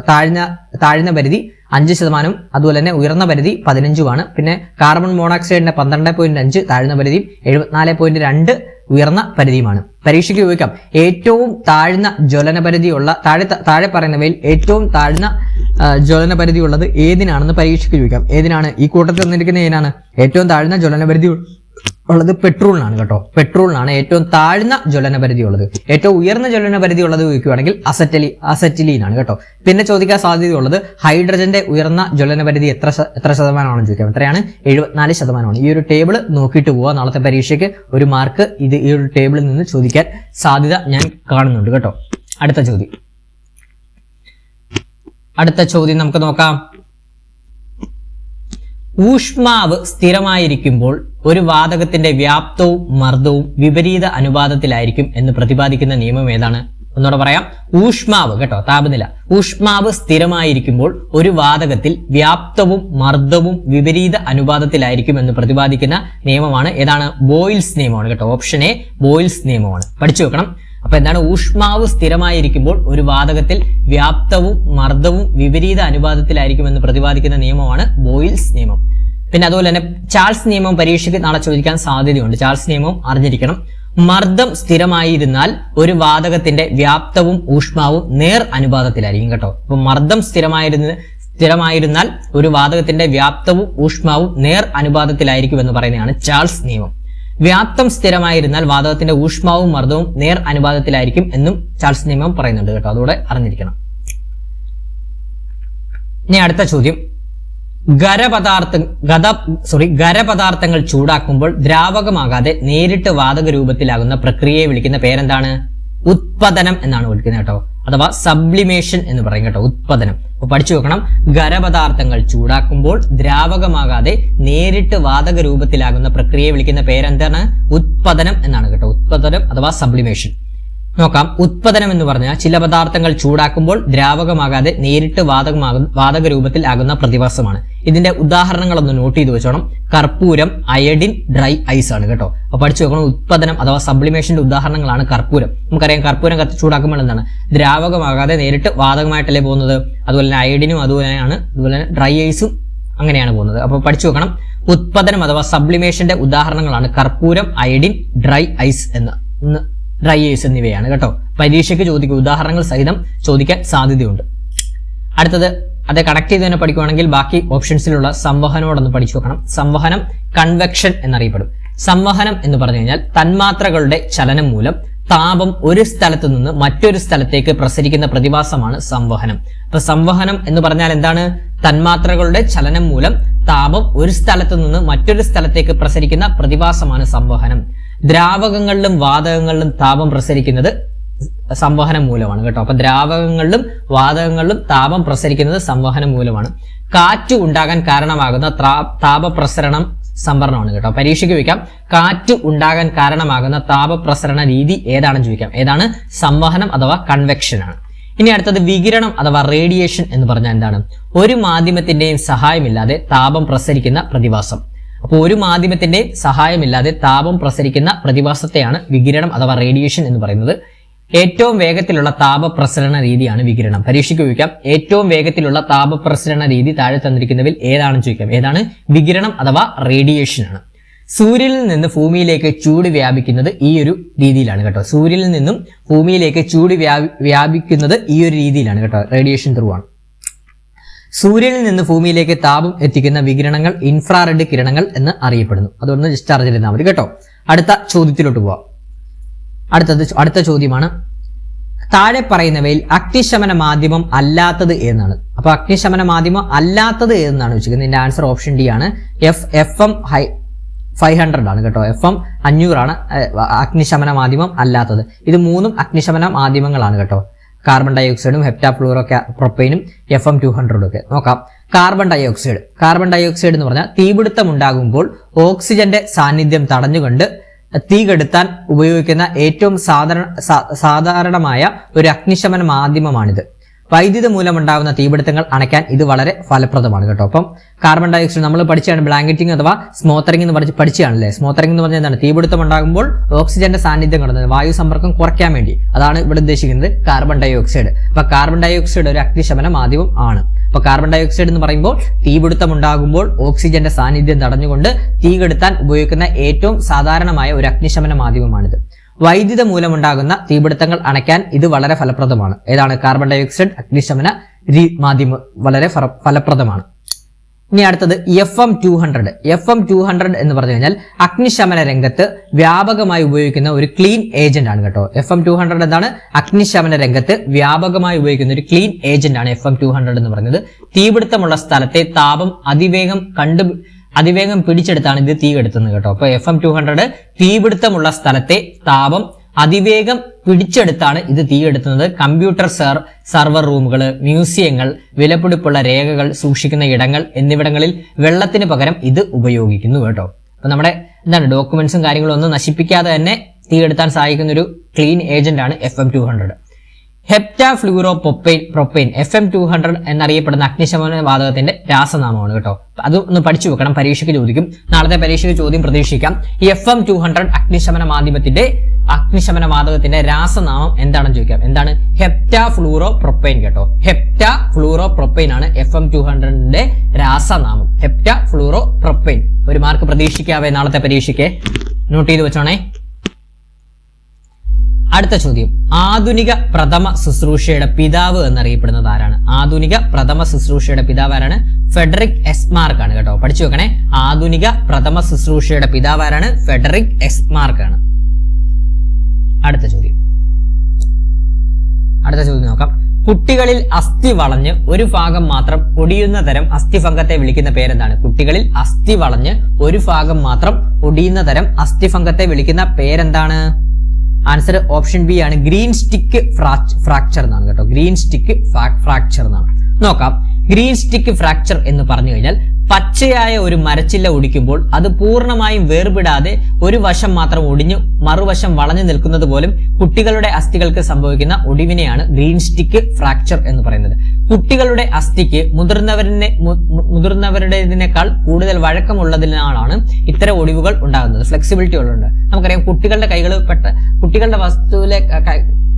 താഴ്ന്ന പരിധി 5%, അതുപോലെ തന്നെ ഉയർന്ന പരിധി 15%. പിന്നെ കാർബൺ മോണോക്സൈഡിന്റെ 12.5 താഴ്ന്ന പരിധിയും 74.2 ഉയർന്ന പരിധിയുമാണ്. പരീക്ഷയ്ക്ക് ചോദിക്കാം, ഏറ്റവും താഴ്ന്ന ജ്വലന പരിധിയുള്ള താഴെ പറയുന്നവയിൽ ഏറ്റവും താഴ്ന്ന ജ്വലന പരിധി ഉള്ളത് ഏതിനാണെന്ന് പരീക്ഷയ്ക്ക് ചോദിക്കാം. ഏതിനാണ്? ഈ കൂട്ടത്തിൽ തന്നിരിക്കുന്ന ഏതിനാണ് ഏറ്റവും താഴ്ന്ന ജ്വലന പരിധി ഉള്ളത്? പെട്രോളിനാണ് കേട്ടോ. പെട്രോളിനാണ് ഏറ്റവും താഴ്ന്ന ജ്വലന പരിധി ഉള്ളത്. ഏറ്റവും ഉയർന്ന ജ്വലന പരിധി ഉള്ളത് ചോദിക്കുകയാണെങ്കിൽ അസറ്റിലീൻ ആണ് കേട്ടോ. പിന്നെ ചോദിക്കാൻ സാധ്യതയുള്ളത് ഹൈഡ്രജന്റെ ഉയർന്ന ജ്വലന പരിധി എത്ര ശതമാനമാണെന്ന് ചോദിക്കാം. എത്രയാണ്? 74%. ഈ ഒരു ടേബിൾ നോക്കിയിട്ട് പോവുക. നാളത്തെ പരീക്ഷയ്ക്ക് ഒരു മാർക്ക് ഈ ഒരു ടേബിളിൽ നിന്ന് ചോദിക്കാൻ സാധ്യത ഞാൻ കാണുന്നുണ്ട് കേട്ടോ. അടുത്ത ചോദ്യം നമുക്ക് നോക്കാം. ഊഷ്മാവ് സ്ഥിരമായിരിക്കുമ്പോൾ ഒരു വാതകത്തിന്റെ വ്യാപ്തവും മർദ്ദവും വിപരീത അനുപാതത്തിലായിരിക്കും എന്ന് പ്രതിപാദിക്കുന്ന നിയമം ഏതാണ്? ഒന്നുകൂടെ പറയാം. ഊഷ്മാവ് കേട്ടോ, താപനില. ഊഷ്മാവ് സ്ഥിരമായിരിക്കുമ്പോൾ ഒരു വാതകത്തിൽ വ്യാപ്തവും മർദ്ദവും വിപരീത അനുപാതത്തിലായിരിക്കും എന്ന് പ്രതിപാദിക്കുന്ന നിയമമാണ് ഏതാണ്? ബോയിൽസ് നിയമമാണ് കേട്ടോ. ഓപ്ഷൻ എ ബോയിൽസ് നിയമമാണ്. പഠിച്ചു വെക്കണം. അപ്പൊ എന്താണ്? ഊഷ്മാവ് സ്ഥിരമായിരിക്കുമ്പോൾ ഒരു വാതകത്തിൽ വ്യാപ്തവും മർദ്ദവും വിപരീത അനുപാതത്തിലായിരിക്കും എന്ന് പ്രതിപാദിക്കുന്ന നിയമമാണ് ബോയിൽസ് നിയമം. പിന്നെ അതുപോലെ തന്നെ ചാൾസ് നിയമം പരീക്ഷയ്ക്ക് നാളെ ചോദിക്കാൻ സാധ്യതയുണ്ട്. ചാൾസ് നിയമം അറിഞ്ഞിരിക്കണം. മർദ്ദം സ്ഥിരമായിരുന്നാൽ ഒരു വാതകത്തിന്റെ വ്യാപ്തവും ഊഷ്മാവും നേർ അനുപാതത്തിലായിരിക്കും കേട്ടോ. അപ്പൊ മർദ്ദം സ്ഥിരമായിരുന്നാൽ ഒരു വാതകത്തിന്റെ വ്യാപ്തവും ഊഷ്മാവും നേർ അനുപാതത്തിലായിരിക്കും എന്ന് പറയുന്നതാണ് ചാൾസ് നിയമം. വ്യാപ്തം സ്ഥിരമായിരുന്നാൽ വാതകത്തിന്റെ ഊഷ്മാവും മർദ്ദവും നേർ അനുപാതത്തിലായിരിക്കും എന്നും ചാൾസ് നിയമം പറയുന്നുണ്ട് കേട്ടോ. അതുകൂടെ അറിഞ്ഞിരിക്കണം. ഇനി അടുത്ത ചോദ്യം, ഖരപദാർത്ഥങ്ങൾ ചൂടാക്കുമ്പോൾ ദ്രാവകമാകാതെ നേരിട്ട് വാതക രൂപത്തിലാകുന്ന പ്രക്രിയയെ വിളിക്കുന്ന പേരെന്താണ്? ഉത്പതനം എന്നാണ് വിളിക്കുന്നത് കേട്ടോ, അഥവാ സബ്ലിമേഷൻ എന്ന് പറയും കേട്ടോ, ഉത്പതനം. അപ്പൊ പഠിച്ചു വെക്കണം, ഖരപദാർത്ഥങ്ങൾ ചൂടാക്കുമ്പോൾ ദ്രാവകമാകാതെ നേരിട്ട് വാതക രൂപത്തിലാകുന്ന പ്രക്രിയയെ വിളിക്കുന്ന പേരെന്താണ്? ഉത്പതനം എന്നാണ് കേട്ടോ, ഉത്പതനം അഥവാ സബ്ലിമേഷൻ. നോക്കാം, ഉത്പതനം എന്ന് പറഞ്ഞാൽ ചില പദാർത്ഥങ്ങൾ ചൂടാക്കുമ്പോൾ ദ്രാവകമാകാതെ നേരിട്ട് വാതക രൂപത്തിൽ ആകുന്ന പ്രതിഭാസമാണ്. ഇതിന്റെ ഉദാഹരണങ്ങളൊന്ന് നോട്ട് ചെയ്ത് വെച്ചോണം. കർപ്പൂരം, അയഡിൻ, ഡ്രൈ ഐസ് ആണ് കേട്ടോ. അപ്പൊ പഠിച്ചു വെക്കണം, ഉത്പതനം അഥവാ സബ്ലിമേഷന്റെ ഉദാഹരണങ്ങളാണ് കർപ്പൂരം. നമുക്കറിയാം കർപ്പൂരം കത്തി ചൂടാക്കുമ്പോൾ എന്താണ്? ദ്രാവകമാകാതെ നേരിട്ട് വാതകമായിട്ടല്ലേ പോകുന്നത്. അതുപോലെ തന്നെ അയഡിനും അതുപോലെ തന്നെ ഡ്രൈ ഐസും അങ്ങനെയാണ് പോകുന്നത്. അപ്പൊ പഠിച്ചു വെക്കണം, ഉത്പതനം അഥവാ സബ്ലിമേഷന്റെ ഉദാഹരണങ്ങളാണ് കർപ്പൂരം, iodine, dry ice dry ice എന്നിവയാണ് കേട്ടോ. പരീക്ഷയ്ക്ക് ചോദിക്കുക, ഉദാഹരണങ്ങൾ സഹിതം ചോദിക്കാൻ സാധ്യതയുണ്ട്. അടുത്തത് അത് കണക്ട് ചെയ്ത് തന്നെ പഠിക്കുകയാണെങ്കിൽ ബാക്കി ഓപ്ഷൻസിലുള്ള സംവഹനോടൊന്ന് പഠിച്ചു വെക്കണം. സംവഹനം കൺവെക്ഷൻ എന്നറിയപ്പെടും. സംവഹനം എന്ന് പറഞ്ഞു കഴിഞ്ഞാൽ തന്മാത്രകളുടെ ചലനം മൂലം താപം ഒരു സ്ഥലത്ത് നിന്ന് മറ്റൊരു സ്ഥലത്തേക്ക് പ്രസരിക്കുന്ന പ്രതിഭാസമാണ് സംവഹനം. അപ്പൊ സംവഹനം എന്ന് പറഞ്ഞാൽ എന്താണ്? തന്മാത്രകളുടെ ചലനം മൂലം താപം ഒരു സ്ഥലത്ത് നിന്ന് മറ്റൊരു സ്ഥലത്തേക്ക് പ്രസരിക്കുന്ന പ്രതിഭാസമാണ് സംവഹനം. ദ്രാവകങ്ങളിലും വാതകങ്ങളിലും താപം പ്രസരിക്കുന്നത് സംവഹനം മൂലമാണ് കേട്ടോ. അപ്പൊ ദ്രാവകങ്ങളിലും വാതകങ്ങളിലും താപം പ്രസരിക്കുന്നത് സംവഹനം മൂലമാണ്. കാറ്റ് ഉണ്ടാകാൻ കാരണമാകുന്ന താപപ്രസരണം സംവരണമാണ് കേട്ടോ. പരീക്ഷയ്ക്ക് ചോദിക്കാം, കാറ്റ് ഉണ്ടാകാൻ കാരണമാകുന്ന താപപ്രസരണ രീതി ഏതാണെന്ന് ചോദിക്കാം. ഏതാണ്? സംവഹനം അഥവാ കൺവെക്ഷൻ ആണ്. ഇനി അടുത്തത് വികിരണം അഥവാ റേഡിയേഷൻ എന്ന് പറഞ്ഞാൽ എന്താണ്? ഒരു മാധ്യമത്തിന്റെയും സഹായമില്ലാതെ താപം പ്രസരിക്കുന്ന പ്രതിഭാസം. അപ്പോൾ ഒരു മാധ്യമത്തിന്റെ സഹായമില്ലാതെ താപം പ്രസരിക്കുന്ന പ്രതിഭാസത്തെയാണ് വികിരണം അഥവാ റേഡിയേഷൻ എന്ന് പറയുന്നത്. ഏറ്റവും വേഗത്തിലുള്ള താപപ്രസരണ രീതിയാണ് വികിരണം. പരീക്ഷയ്ക്ക് ചോദിക്കാം, ഏറ്റവും വേഗത്തിലുള്ള താപപ്രസരണ രീതി താഴെ തന്നിരിക്കുന്നതിൽ ഏതാണെന്ന് ചോദിക്കാം. ഏതാണ്? വികിരണം അഥവാ റേഡിയേഷൻ ആണ്. സൂര്യനിൽ നിന്ന് ഭൂമിയിലേക്ക് ചൂട് വ്യാപിക്കുന്നത് ഈ ഒരു രീതിയിലാണ് കേട്ടോ. സൂര്യനിൽ നിന്നും ഭൂമിയിലേക്ക് ചൂട് വ്യാപിക്കുന്നത് ഈ ഒരു രീതിയിലാണ് കേട്ടോ. റേഡിയേഷൻ ത്രൂ ആണ്. സൂര്യനിൽ നിന്ന് ഭൂമിയിലേക്ക് താപം എത്തിക്കുന്ന വികിരണങ്ങൾ ഇൻഫ്രാറെഡ് കിരണങ്ങൾ എന്ന് അറിയപ്പെടുന്നു. അതൊന്ന് ജസ്റ്റ് അറിഞ്ഞിരുന്നാൽ മതി കേട്ടോ. അടുത്ത ചോദ്യത്തിലോട്ട് പോവാം. അടുത്ത ചോദ്യമാണ്, താഴെ പറയുന്നവയിൽ അഗ്നിശമന മാധ്യമം അല്ലാത്തത് എന്നാണ്. അപ്പൊ അഗ്നിശമന മാധ്യമം അല്ലാത്തത് എന്നാണ് വെച്ചിരിക്കുന്നത്. ഇതിന്റെ ആൻസർ ഓപ്ഷൻ ഡി ആണ്. FM 500 ആണ് കേട്ടോ. FM 500 ആണ് അഗ്നിശമന മാധ്യമം അല്ലാത്തത്. ഇത് മൂന്നും അഗ്നിശമന മാധ്യമങ്ങളാണ് കേട്ടോ. കാർബൺ ഡൈ ഓക്സൈഡും ഹെപ്റ്റാഫ്ലൂറോ പ്രൊപ്പൈനും FM 200 ഒക്കെ. നോക്കാം, കാർബൺ ഡൈ ഓക്സൈഡ് എന്ന് പറഞ്ഞാൽ തീപിടുത്തം ഉണ്ടാകുമ്പോൾ ഓക്സിജന്റെ സാന്നിധ്യം തടഞ്ഞുകൊണ്ട് തീ കെടുത്താൻ ഉപയോഗിക്കുന്ന ഏറ്റവും സാധാരണമായ ഒരു അഗ്നിശമന മാധ്യമമാണിത്. വൈദ്യുതി മൂലമുണ്ടാകുന്ന തീപിടുത്തങ്ങൾ അണയ്ക്കാൻ ഇത് വളരെ ഫലപ്രദമാണ് കേട്ടോ. അപ്പം കാർബൺ ഡൈ ഓക്സൈഡ് നമ്മൾ പഠിച്ചാണ് ബ്ലാങ്കറ്റിംഗ് അഥവാ സ്മോത്തറിംഗ് എന്ന് പഠിച്ചാണല്ലേ. സ്മോത്തറിംഗ് എന്ന് പറഞ്ഞാൽ എന്താണ്? തീപിടുത്തം ഉണ്ടാകുമ്പോൾ ഓക്സിജന്റെ സാന്നിധ്യം കടന്നത് വായു സമ്പർക്കം കുറയ്ക്കാൻ വേണ്ടി. അതാണ് ഇവിടെ ഉദ്ദേശിക്കുന്നത് കാർബൺ ഡൈ ഓക്സൈഡ്. അപ്പൊ കാർബൺ ഡൈ ഓക്സൈഡ് ഒരു അഗ്നിശമന മാധ്യമം ആണ്. അപ്പൊ കാർബൺ ഡൈ ഓക്സൈഡ് എന്ന് പറയുമ്പോൾ തീപിടുത്തം ഉണ്ടാകുമ്പോൾ ഓക്സിജന്റെ സാന്നിധ്യം തടഞ്ഞുകൊണ്ട് തീ കെടുത്താൻ ഉപയോഗിക്കുന്ന ഏറ്റവും സാധാരണമായ ഒരു അഗ്നിശമന മാധ്യമമാണിത്. വൈദ്യുത മൂലമുണ്ടാകുന്ന തീപിടുത്തങ്ങൾ അണയ്ക്കാൻ ഇത് വളരെ ഫലപ്രദമാണ്. ഏതാണ്? കാർബൺ ഡൈ ഓക്സൈഡ് അഗ്നിശമന മാധ്യമം വളരെ ഫലപ്രദമാണ്. ഇനി അടുത്തത് FM 200 എന്ന് പറഞ്ഞു കഴിഞ്ഞാൽ അഗ്നിശമന രംഗത്ത് വ്യാപകമായി ഉപയോഗിക്കുന്ന ഒരു ക്ലീൻ ഏജന്റ് ആണ് കേട്ടോ. FM 200 എന്താണ്? അഗ്നിശമന രംഗത്ത് വ്യാപകമായി ഉപയോഗിക്കുന്ന ഒരു ക്ലീൻ ഏജന്റ് ആണ് FM 200 എന്ന് പറയുന്നത്. തീപിടുത്തമുള്ള സ്ഥലത്തെ താപം അതിവേഗം പിടിച്ചെടുത്താണ് ഇത് തീ കെടുത്തുന്നത് കേട്ടോ. അപ്പൊ FM 200 തീപിടുത്തമുള്ള സ്ഥലത്തെ താപം അതിവേഗം പിടിച്ചെടുത്താണ് ഇത് തീയെടുത്തുന്നത്. കമ്പ്യൂട്ടർ സർവർ റൂമുകൾ, മ്യൂസിയങ്ങൾ, വിലപിടിപ്പുള്ള രേഖകൾ സൂക്ഷിക്കുന്ന ഇടങ്ങൾ എന്നിവിടങ്ങളിൽ വെള്ളത്തിന് പകരം ഇത് ഉപയോഗിക്കുന്നു കേട്ടോ. അപ്പൊ നമ്മുടെ ഡോക്യുമെന്റ്സും കാര്യങ്ങളും ഒന്നും നശിപ്പിക്കാതെ തന്നെ തീയെടുത്താൻ സഹായിക്കുന്ന ഒരു ക്ലീൻ ഏജന്റ് ആണ് FM 200. ഹെപ്റ്റാഫ്ലൂറോ പ്രൊപ്പൈൻ FM 200 എന്നറിയപ്പെടുന്ന അഗ്നിശമന വാതകത്തിന്റെ രാസനാമമാണ് കേട്ടോ. അത് ഒന്ന് പഠിച്ചു വെക്കണം, പരീക്ഷയ്ക്ക് ചോദിക്കും. നാളത്തെ പരീക്ഷയ്ക്ക് ചോദ്യം പ്രതീക്ഷിക്കാം. ഈ FM 200 അഗ്നിശമന വാതകത്തിന്റെ രാസനാമം എന്താണെന്ന് ചോദിക്കാം. എന്താണ്? ഹെപ്റ്റാഫ്ലൂറോ പ്രൊപ്പൈൻ കേട്ടോ. ഹെപ്റ്റാഫ്ലൂറോ പ്രൊപ്പൈൻ ആണ് FM 200ന്റെ രാസനാമം. ഹെപ്റ്റാഫ്ലൂറോ പ്രൊപ്പൈൻ. ഒരു മാർക്ക് പ്രതീക്ഷിക്കാവേ നാളത്തെ പരീക്ഷയ്ക്ക്. നോട്ട് ചെയ്ത് വെച്ചോണേ. അടുത്ത ചോദ്യം, ആധുനിക പ്രഥമ ശുശ്രൂഷയുടെ പിതാവ് എന്നറിയപ്പെടുന്നത് ആരാണ്? ആധുനിക പ്രഥമ ശുശ്രൂഷയുടെ പിതാവ് ആരാണ്? ഫെഡറിക് എസ്മാർക്ക് ആണ് കേട്ടോ. പഠിച്ചു വെക്കണേ. ആധുനിക പ്രഥമ ശുശ്രൂഷയുടെ പിതാവ് ആരാണ്? ഫെഡറിക് എസ്മാർക്ക് ആണ്. അടുത്ത ചോദ്യം നോക്കാം. കുട്ടികളിൽ അസ്ഥി വളഞ്ഞ് ഒരു ഭാഗം മാത്രം ഒടിയുന്ന തരം അസ്ഥിഭംഗത്തെ വിളിക്കുന്ന പേരെന്താണ്? കുട്ടികളിൽ അസ്ഥി വളഞ്ഞ് ഒരു ഭാഗം മാത്രം ഒടിയുന്ന തരം അസ്ഥിഭംഗത്തെ വിളിക്കുന്ന പേരെന്താണ്? ആൻസർ ഓപ്ഷൻ ബി ആണ്, ഗ്രീൻ സ്റ്റിക്ക് ഫ്രാക്ചർ എന്നാണ് കേട്ടോ. ഗ്രീൻ സ്റ്റിക്ക് ഫ്രാക്ചർ എന്നാണ്. നോക്കാം. ഗ്രീൻ സ്റ്റിക്ക് ഫ്രാക്ചർ എന്ന് പറഞ്ഞു കഴിഞ്ഞാൽ പച്ചയായ ഒരു മരച്ചില്ല ഒടിക്കുമ്പോൾ അത് പൂർണ്ണമായും വേർപിടാതെ ഒരു വശം മാത്രം ഒടിഞ്ഞു മറുവശം വളഞ്ഞു നിൽക്കുന്നത് പോലും കുട്ടികളുടെ അസ്ഥികൾക്ക് സംഭവിക്കുന്ന ഒടിവിനെയാണ് ഗ്രീൻ സ്റ്റിക്ക് ഫ്രാക്ചർ എന്ന് പറയുന്നത്. കുട്ടികളുടെ അസ്ഥിക്ക് മുതിർന്നവരുടേതിനേക്കാൾ കൂടുതൽ വഴക്കമുള്ളതിനാലാണ് ഇത്തരം ഒടിവുകൾ ഉണ്ടാകുന്നത്. ഫ്ലെക്സിബിലിറ്റി ഉള്ളതുണ്ട്. നമുക്കറിയാം കുട്ടികളുടെ കുട്ടികളുടെ വസ്തുവിലെ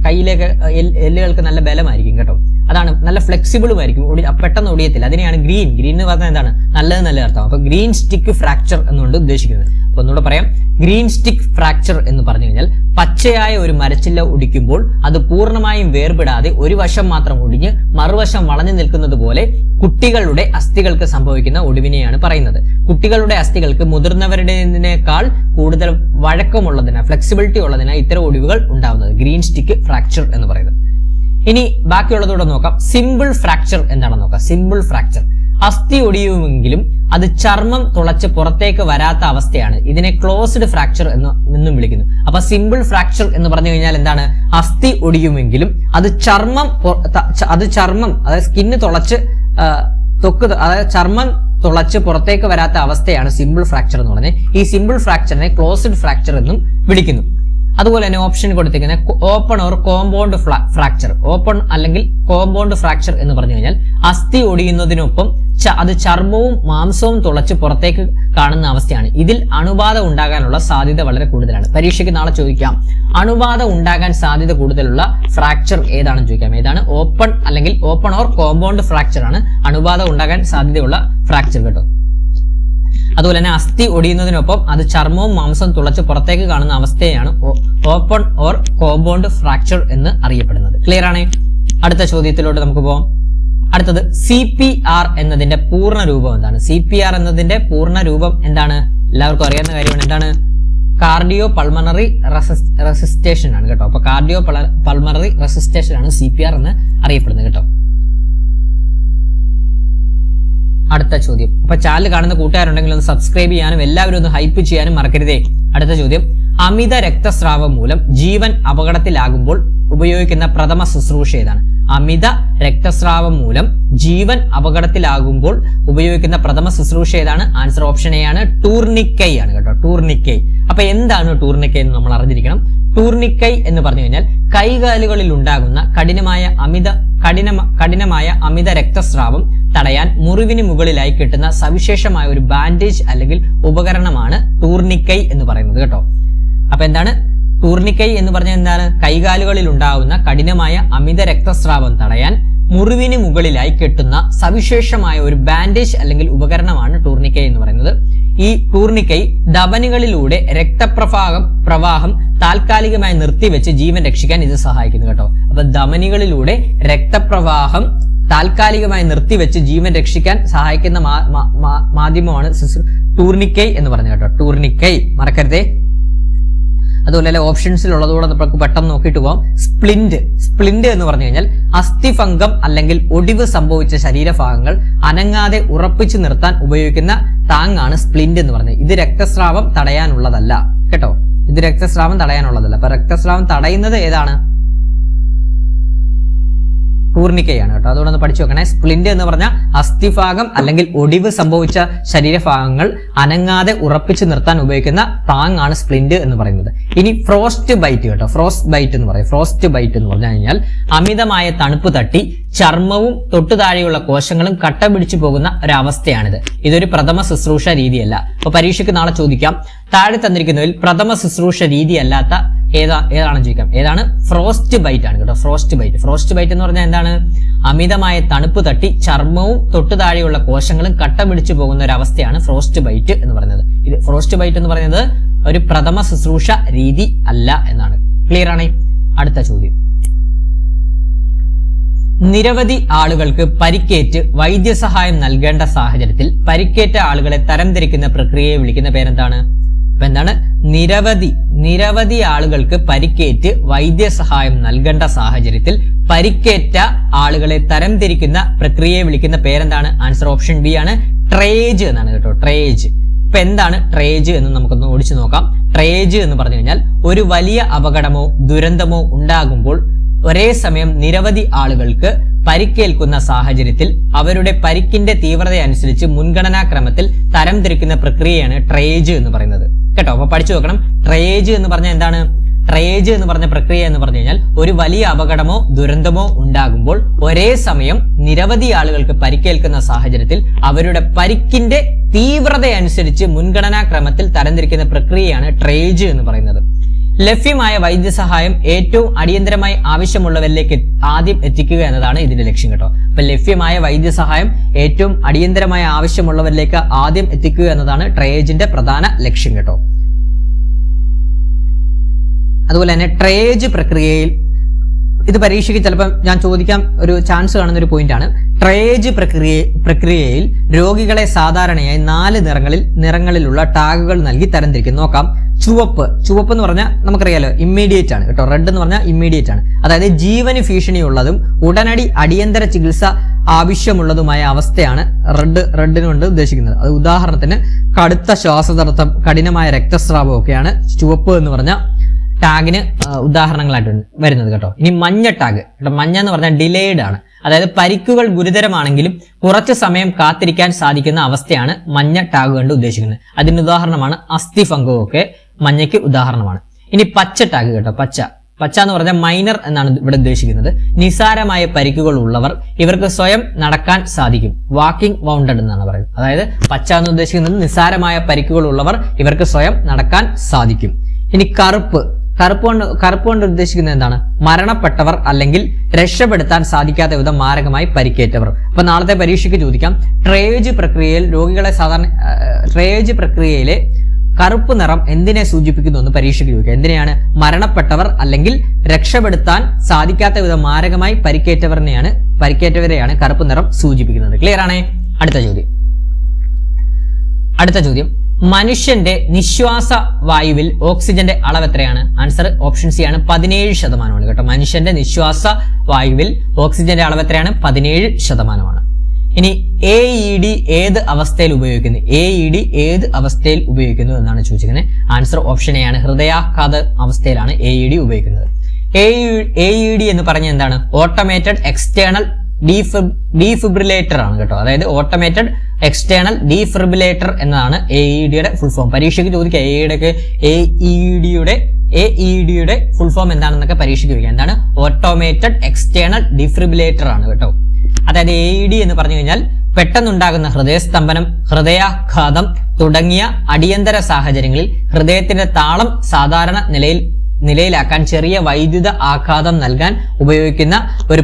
കൈയിലേക്ക് എല്ലുകൾക്ക് നല്ല ബലമായിരിക്കും കേട്ടോ. അതാണ്, നല്ല ഫ്ലെക്സിബിളും ആയിരിക്കും, പെട്ടെന്ന് ഒടിയത്തില്ല. അതിനെയാണ് ഗ്രീൻ എന്ന് പറഞ്ഞാൽ എന്താണ്? നല്ലത് നല്ല അർത്ഥം. അപ്പൊ ഗ്രീൻ സ്റ്റിക്ക് ഫ്രാക്ചർ എന്നുകൊണ്ട് ഉദ്ദേശിക്കുന്നത്. അപ്പൊ ഒന്നുകൂടെ പറയാം, ഗ്രീൻ സ്റ്റിക്ക് ഫ്രാക്ചർ എന്ന് പറഞ്ഞു കഴിഞ്ഞാൽ പച്ചയായ ഒരു മരച്ചില്ല ഒടിക്കുമ്പോൾ അത് പൂർണ്ണമായും വേർപിടാതെ ഒരു വശം മാത്രം ഒടിഞ്ഞ് മറുവശം വളഞ്ഞു നിൽക്കുന്നത് പോലെ കുട്ടികളുടെ അസ്ഥികൾക്ക് സംഭവിക്കുന്ന ഒടിവിനെയാണ് പറയുന്നത്. കുട്ടികളുടെ അസ്ഥികൾക്ക് മുതിർന്നവരുടേതിനേക്കാൾ കൂടുതൽ വഴക്കമുള്ളതിനാൽ, ഫ്ലെക്സിബിലിറ്റി ഉള്ളതിനാൽ ഇത്തരം ഒടിവുകൾ ഉണ്ടാവുന്നത് ഗ്രീൻ സ്റ്റിക്ക് ഫ്രാക്ചർ എന്ന് പറയുന്നത്. ഇനി ബാക്കിയുള്ളതോടെ നോക്കാം. സിമ്പിൾ ഫ്രാക്ചർ എന്താണെന്ന് നോക്കാം. സിമ്പിൾ ഫ്രാക്ചർ അസ്ഥി ഒടിയുമെങ്കിലും അത് ചർമ്മം തുളച്ച് പുറത്തേക്ക് വരാത്ത അവസ്ഥയാണ്. ഇതിനെ ക്ലോസ്ഡ് ഫ്രാക്ചർ എന്നും വിളിക്കുന്നു. അപ്പൊ സിമ്പിൾ ഫ്രാക്ചർ എന്ന് പറഞ്ഞു കഴിഞ്ഞാൽ എന്താണ്? അസ്ഥി ഒടിയുമെങ്കിലും അത് ചർമ്മം അതായത് സ്കിന്ന് തുളച്ച് അതായത് ചർമ്മം തുളച്ച് പുറത്തേക്ക് വരാത്ത അവസ്ഥയാണ് സിമ്പിൾ ഫ്രാക്ചർ എന്ന് പറയുന്നത്. ഈ സിമ്പിൾ ഫ്രാക്ചറിനെ ക്ലോസ്ഡ് ഫ്രാക്ചർ എന്നും വിളിക്കുന്നു. അതുപോലെ തന്നെ ഓപ്ഷൻ കൊടുത്തിരിക്കുന്നത് open or compound fracture. Open അല്ലെങ്കിൽ കോമ്പൗണ്ട് ഫ്രാക്ചർ എന്ന് പറഞ്ഞു കഴിഞ്ഞാൽ അസ്ഥി ഒടിയുന്നതിനൊപ്പം അത് ചർമ്മവും മാംസവും തുളച്ച് പുറത്തേക്ക് കാണുന്ന അവസ്ഥയാണ്. ഇതിൽ അണുബാധ ഉണ്ടാകാനുള്ള സാധ്യത വളരെ കൂടുതലാണ്. പരീക്ഷയ്ക്ക് നാളെ ചോദിക്കാം, അണുബാധ ഉണ്ടാകാൻ സാധ്യത കൂടുതലുള്ള ഫ്രാക്ചർ ഏതാണെന്ന് ചോദിക്കാം. ഏതാണ്? ഓപ്പൺ അല്ലെങ്കിൽ ഓപ്പൺ ഓർ കോമ്പൗണ്ട് ഫ്രാക്ചർ ആണ് അണുബാധ ഉണ്ടാകാൻ സാധ്യതയുള്ള ഫ്രാക്ചർ കേട്ടോ. അതുപോലെ തന്നെ അസ്ഥി ഒടിയുന്നതിനൊപ്പം അത് ചർമ്മവും മാംസവും തുളച്ച് പുറത്തേക്ക് കാണുന്ന അവസ്ഥയാണ് ഓപ്പൺ ഓർ കോമ്പൗണ്ട് ഫ്രാക്ചർ എന്ന് അറിയപ്പെടുന്നത്. ക്ലിയർ ആണ്? അടുത്ത ചോദ്യത്തിലോട്ട് നമുക്ക് പോകാം. അടുത്തത് CPR എന്നതിന്റെ പൂർണ്ണ രൂപം എന്താണ്? CPR എന്നതിന്റെ പൂർണ്ണ രൂപം എന്താണ്? എല്ലാവർക്കും അറിയാവുന്ന കാര്യമാണ്. എന്താണ്? കാർഡിയോ പൾമണറി റെസിസ്റ്റേഷൻ ആണ് കേട്ടോ. അപ്പൊ കാർഡിയോ പൾമണറി റെസിസ്റ്റേഷൻ ആണ് CPR എന്ന് അറിയപ്പെടുന്നത് കേട്ടോ. അടുത്ത ചോദ്യം. അപ്പൊ ചാനൽ കാണുന്ന കൂട്ടുകാരുണ്ടെങ്കിൽ ഒന്ന് സബ്സ്ക്രൈബ് ചെയ്യാനും എല്ലാവരും ഒന്ന് ഹൈപ്പ് ചെയ്യാനും മറക്കരുതേ. അടുത്ത ചോദ്യം. അമിത രക്തസ്രാവം മൂലം ജീവൻ അപകടത്തിലാകുമ്പോൾ ഉപയോഗിക്കുന്ന പ്രഥമ ശുശ്രൂഷ ഏതാണ്? അമിത രക്തസ്രാവം മൂലം ജീവൻ അപകടത്തിലാകുമ്പോൾ ഉപയോഗിക്കുന്ന പ്രഥമ ശുശ്രൂഷ ഏതാണ്? ആൻസർ ഓപ്ഷൻ എ ആണ്, ടൂർണിക്കൈ ആണ് കേട്ടോ. ടൂർണിക്കൈ. അപ്പൊ എന്താണ് ടൂർണിക്കൈ എന്ന് നമ്മൾ അറിഞ്ഞിരിക്കണം. ടൂർണിക്കൈ എന്ന് പറഞ്ഞു കഴിഞ്ഞാൽ കൈകാലുകളിൽ ഉണ്ടാകുന്ന കഠിനമായ അമിത രക്തസ്രാവം തടയാൻ മുറിവിന് മുകളിലായി കിട്ടുന്ന സവിശേഷമായ ഒരു ബാൻഡേജ് അല്ലെങ്കിൽ ഉപകരണമാണ് ടൂർണിക്കൈ എന്ന് പറയുന്നത് കേട്ടോ. അപ്പൊ എന്താണ് ടൂർണിക്കൈ എന്ന് പറഞ്ഞാൽ? എന്താണ്? കൈകാലുകളിൽ ഉണ്ടാകുന്ന കഠിനമായ അമിത രക്തസ്രാവം തടയാൻ മുറിവിന് മുകളിലായി കെട്ടുന്ന സവിശേഷമായ ഒരു ബാൻഡേജ് അല്ലെങ്കിൽ ഉപകരണമാണ് ടൂർണിക്കൈ എന്ന് പറയുന്നത്. ഈ ടൂർണിക്കൈ ധമനികളിലൂടെ രക്തപ്രവാഹം താൽക്കാലികമായി നിർത്തിവെച്ച് ജീവൻ രക്ഷിക്കാൻ ഇത് സഹായിക്കുന്നു കേട്ടോ. അപ്പൊ ധമനികളിലൂടെ രക്തപ്രവാഹം താൽക്കാലികമായി നിർത്തിവെച്ച് ജീവൻ രക്ഷിക്കാൻ സഹായിക്കുന്ന മാധ്യമമാണ് ടൂർണിക്കൈ എന്ന് പറഞ്ഞു കേട്ടോ. ടൂർണിക്കൈ മറക്കരുതേ. അതുപോലെ ഓപ്ഷൻസിൽ ഉള്ളതുകൂടെ നമുക്ക് പെട്ടെന്ന് നോക്കിയിട്ട് പോകാം. സ്പ്ലിന്റ് എന്ന് പറഞ്ഞു കഴിഞ്ഞാൽ അസ്ഥിഭംഗം അല്ലെങ്കിൽ ഒടിവ് സംഭവിച്ച ശരീരഭാഗങ്ങൾ അനങ്ങാതെ ഉറപ്പിച്ചു നിർത്താൻ ഉപയോഗിക്കുന്ന താങ്ങാണ് സ്പ്ലിന്റ് എന്ന് പറഞ്ഞത്. ഇത് രക്തസ്രാവം തടയാനുള്ളതല്ല കേട്ടോ. ഇത് രക്തസ്രാവം തടയാനുള്ളതല്ല. അപ്പൊ രക്തസ്രാവം തടയുന്നത് ഏതാണ്? ടൂർണിക്കൈയാണ് കേട്ടോ. അതുകൊണ്ടൊന്ന് പഠിച്ചു വെക്കണേ. സ്പ്ലിന്റ് എന്ന് പറഞ്ഞാൽ അസ്ഥിഭാഗം അല്ലെങ്കിൽ ഒടിവ് സംഭവിച്ച ശരീരഭാഗങ്ങൾ അനങ്ങാതെ ഉറപ്പിച്ചു നിർത്താൻ ഉപയോഗിക്കുന്ന താങ്ങാണ് സ്പ്ലിന്റ് എന്ന് പറയുന്നത്. ഇനി ഫ്രോസ്റ്റ് ബൈറ്റ് കേട്ടോ. ഫ്രോസ്റ്റ് ബൈറ്റ് എന്ന് പറയും. ഫ്രോസ്റ്റ് ബൈറ്റ് എന്ന് പറഞ്ഞു കഴിഞ്ഞാൽ അമിതമായ തണുപ്പ് തട്ടി ചർമ്മവും തൊട്ടുതാഴെയുള്ള കോശങ്ങളും കട്ട പിടിച്ചു പോകുന്ന ഒരവസ്ഥയാണിത്. ഇതൊരു പ്രഥമ ശുശ്രൂഷ രീതിയല്ല. അപ്പൊ പരീക്ഷയ്ക്ക് നാളെ ചോദിക്കാം, താഴെ തന്നിരിക്കുന്നതിൽ പ്രഥമ ശുശ്രൂഷ രീതി അല്ലാത്ത ഏതാണെന്ന് ചോദിക്കാം. ഏതാണ്? ഫ്രോസ്റ്റ് ബൈറ്റ് ആണ് കേട്ടോ. ഫ്രോസ്റ്റ് ബൈറ്റ് എന്ന് പറഞ്ഞാൽ എന്താണ്? അമിതമായ തണുപ്പ് തട്ടി ചർമ്മവും തൊട്ടുതാഴെയുള്ള കോശങ്ങളും കട്ട പിടിച്ചു പോകുന്ന ഒരു അവസ്ഥയാണ് ഫ്രോസ്റ്റ് ബൈറ്റ് എന്ന് പറയുന്നത്. ഇത് ഫ്രോസ്റ്റ് ബൈറ്റ് എന്ന് പറയുന്നത് ഒരു പ്രഥമ ശുശ്രൂഷ രീതി അല്ല എന്നാണ്. ക്ലിയർ ആണ്? അടുത്ത ചോദ്യം. നിരവധി ആളുകൾക്ക് പരിക്കേറ്റ് വൈദ്യസഹായം നൽകേണ്ട സാഹചര്യത്തിൽ പരിക്കേറ്റ ആളുകളെ തരംതിരിക്കുന്ന പ്രക്രിയയെ വിളിക്കുന്ന പേരെന്താണ്? അപ്പൊ എന്താണ്? നിരവധി ആളുകൾക്ക് പരിക്കേറ്റ് വൈദ്യസഹായം നൽകേണ്ട സാഹചര്യത്തിൽ പരിക്കേറ്റ ആളുകളെ തരംതിരിക്കുന്ന പ്രക്രിയയെ വിളിക്കുന്ന പേരെന്താണ്? ആൻസർ ഓപ്ഷൻ ബി ആണ്, ട്രേജ് എന്നാണ് കേട്ടോ, ട്രേജ്. അപ്പൊ എന്താണ് ട്രേജ് എന്ന് നമുക്കൊന്ന് ഓടിച്ചു നോക്കാം. ട്രേജ് എന്ന് പറഞ്ഞു കഴിഞ്ഞാൽ ഒരു വലിയ അപകടമോ ദുരന്തമോ ഉണ്ടാകുമ്പോൾ ഒരേ സമയം നിരവധി ആളുകൾക്ക് പരിക്കേൽക്കുന്ന സാഹചര്യത്തിൽ അവരുടെ പരിക്കിന്റെ തീവ്രതയനുസരിച്ച് മുൻഗണനാക്രമത്തിൽ തരംതിരിക്കുന്ന പ്രക്രിയയാണ് ട്രേജ് എന്ന് പറയുന്നത് കേട്ടോ. അപ്പൊ പഠിച്ചു നോക്കണം. ട്രേജ് എന്ന് പറഞ്ഞാൽ എന്താണ്? ട്രേജ് എന്ന് പറഞ്ഞ പ്രക്രിയ എന്ന് പറഞ്ഞു കഴിഞ്ഞാൽ ഒരു വലിയ അപകടമോ ദുരന്തമോ ഉണ്ടാകുമ്പോൾ ഒരേ സമയം നിരവധി ആളുകൾക്ക് പരിക്കേൽക്കുന്ന സാഹചര്യത്തിൽ അവരുടെ പരിക്കിന്റെ തീവ്രതയനുസരിച്ച് മുൻഗണനാക്രമത്തിൽ തരംതിരിക്കുന്ന പ്രക്രിയയാണ് ട്രേജ് എന്ന് പറയുന്നത്. ലഭ്യമായ വൈദ്യസഹായം ഏറ്റവും അടിയന്തരമായി ആവശ്യമുള്ളവരിലേക്ക് ആദ്യം എത്തിക്കുക എന്നതാണ് ഇതിന്റെ ലക്ഷ്യം കേട്ടോ. അപ്പൊ ലഭ്യമായ വൈദ്യസഹായം ഏറ്റവും അടിയന്തരമായി ആവശ്യമുള്ളവരിലേക്ക് ആദ്യം എത്തിക്കുക എന്നതാണ് ട്രേജിന്റെ പ്രധാന ലക്ഷ്യം കേട്ടോ. അതുപോലെ തന്നെ ട്രേജ് പ്രക്രിയയിൽ ഇത് പരീക്ഷയ്ക്ക് ചിലപ്പോൾ ഞാൻ ചോദിക്കാൻ ഒരു ചാൻസ് കാണുന്ന ഒരു പോയിന്റ് ആണ്. ട്രേജ് പ്രക്രിയയിൽ രോഗികളെ സാധാരണയായി 4 നിറങ്ങളിലുള്ള ടാഗുകൾ നൽകി തരംതിരിക്കും. നോക്കാം. ചുവപ്പ് എന്ന് പറഞ്ഞാൽ നമുക്കറിയാലോ ഇമ്മീഡിയറ്റ് ആണ് കേട്ടോ. റെഡ് എന്ന് പറഞ്ഞാൽ ഇമ്മീഡിയറ്റ് ആണ്, അതായത് ജീവന് ഭീഷണിയുള്ളതും ഉടനടി അടിയന്തര ചികിത്സ ആവശ്യമുള്ളതുമായ അവസ്ഥയാണ് റെഡിന് കൊണ്ട് ഉദ്ദേശിക്കുന്നത്. അത് ഉദാഹരണത്തിന് കടുത്ത ശ്വാസതടസ്സം, കഠിനമായ രക്തസ്രാവം ഒക്കെയാണ് ചുവപ്പ് എന്ന് പറഞ്ഞ ടാഗിന് ഉദാഹരണങ്ങളായിട്ട് വരുന്നത് കേട്ടോ. ഇനി മഞ്ഞ ടാഗ് കേട്ടോ. മഞ്ഞ എന്ന് പറഞ്ഞാൽ ഡിലേഡ് ആണ്, അതായത് പരിക്കുകൾ ഗുരുതരമാണെങ്കിലും കുറച്ചു സമയം കാത്തിരിക്കാൻ സാധിക്കുന്ന അവസ്ഥയാണ് മഞ്ഞ ടാഗ് കൊണ്ട് ഉദ്ദേശിക്കുന്നത്. അതിന് ഉദാഹരണമാണ് അസ്ഥിഭംഗവും ഒക്കെ മഞ്ഞയ്ക്ക് ഉദാഹരണമാണ്. ഇനി പച്ച ടാഗ് കേട്ടോ. പച്ച എന്ന് പറഞ്ഞാൽ മൈനർ എന്നാണ് ഇവിടെ ഉദ്ദേശിക്കുന്നത്. നിസാരമായ പരിക്കുകൾ ഉള്ളവർ, ഇവർക്ക് സ്വയം നടക്കാൻ സാധിക്കും. വാക്കിംഗ് വൗണ്ടഡ് എന്നാണ് പറയുന്നത്. അതായത് പച്ച എന്ന് ഉദ്ദേശിക്കുന്നത് നിസാരമായ പരിക്കുകൾ ഉള്ളവർ, ഇവർക്ക് സ്വയം നടക്കാൻ സാധിക്കും. ഇനി കറുപ്പ് കൊണ്ട് ഉദ്ദേശിക്കുന്നത് എന്താണ്? മരണപ്പെട്ടവർ അല്ലെങ്കിൽ രക്ഷപ്പെടുത്താൻ സാധിക്കാത്ത വിധം മാരകമായി പരിക്കേറ്റവർ. അപ്പൊ നാളത്തെ പരീക്ഷയ്ക്ക് ചോദിക്കാം, ട്രേജ് പ്രക്രിയയിലെ കറുപ്പ് നിറം എന്തിനെ സൂചിപ്പിക്കുന്നു എന്ന് പരീക്ഷയ്ക്ക് ചോദിക്കാം. എന്തിനെയാണ്? മരണപ്പെട്ടവർ അല്ലെങ്കിൽ രക്ഷപ്പെടുത്താൻ സാധിക്കാത്ത വിധം മാരകമായി പരിക്കേറ്റവരെയാണ് കറുപ്പ് നിറം സൂചിപ്പിക്കുന്നത്. ക്ലിയർ ആണേ? അടുത്ത ചോദ്യം മനുഷ്യന്റെ നിശ്വാസ വായുവിൽ ഓക്സിജന്റെ അളവ് എത്രയാണ്? ആൻസർ ഓപ്ഷൻ സി ആണ്, 17% കേട്ടോ. മനുഷ്യന്റെ നിശ്വാസ വായുവിൽ ഓക്സിജന്റെ അളവ് എത്രയാണ്? 17%. ഇനി AED ഏത് അവസ്ഥയിൽ ഉപയോഗിക്കുന്നു? AED ഏത് അവസ്ഥയിൽ ഉപയോഗിക്കുന്നു എന്നാണ് ചോദിച്ചിരിക്കുന്നത്. ആൻസർ ഓപ്ഷൻ എ ആണ്, ഹൃദയാഘാത അവസ്ഥയിലാണ് AED ഉപയോഗിക്കുന്നത്. AED എന്ന് പറഞ്ഞാൽ എന്താണ്? ഓട്ടോമേറ്റഡ് എക്സ്റ്റേണൽ ഡീഫിബ്രിലേറ്റർ ആണ് കേട്ടോ. അതായത് ഓട്ടോമേറ്റഡ് എക്സ്റ്റേണൽ ഡീഫിബ്രിലേറ്റർ എന്നതാണ് AEDയുടെ ഫുൾ ഫോം. പരീക്ഷയ്ക്ക് ചോദിക്കുക AEDയുടെ ഫുൾ ഫോം എന്താണെന്നൊക്കെ പരീക്ഷയ്ക്ക് ചോദിക്കുക. എന്താണ്? ഓട്ടോമേറ്റഡ് എക്സ്റ്റേണൽ ഡീഫിബ്രിലേറ്റർ ആണ് കേട്ടോ. അതായത് AED എന്ന് പറഞ്ഞു കഴിഞ്ഞാൽ പെട്ടെന്നുണ്ടാകുന്ന ഹൃദയസ്തംഭനം, ഹൃദയാഘാതം തുടങ്ങിയ അടിയന്തര സാഹചര്യങ്ങളിൽ ഹൃദയത്തിന്റെ താളം സാധാരണ നിലയിലാക്കാൻ ചെറിയ വൈദ്യുത ആഘാതം നൽകാൻ ഉപയോഗിക്കുന്ന ഒരു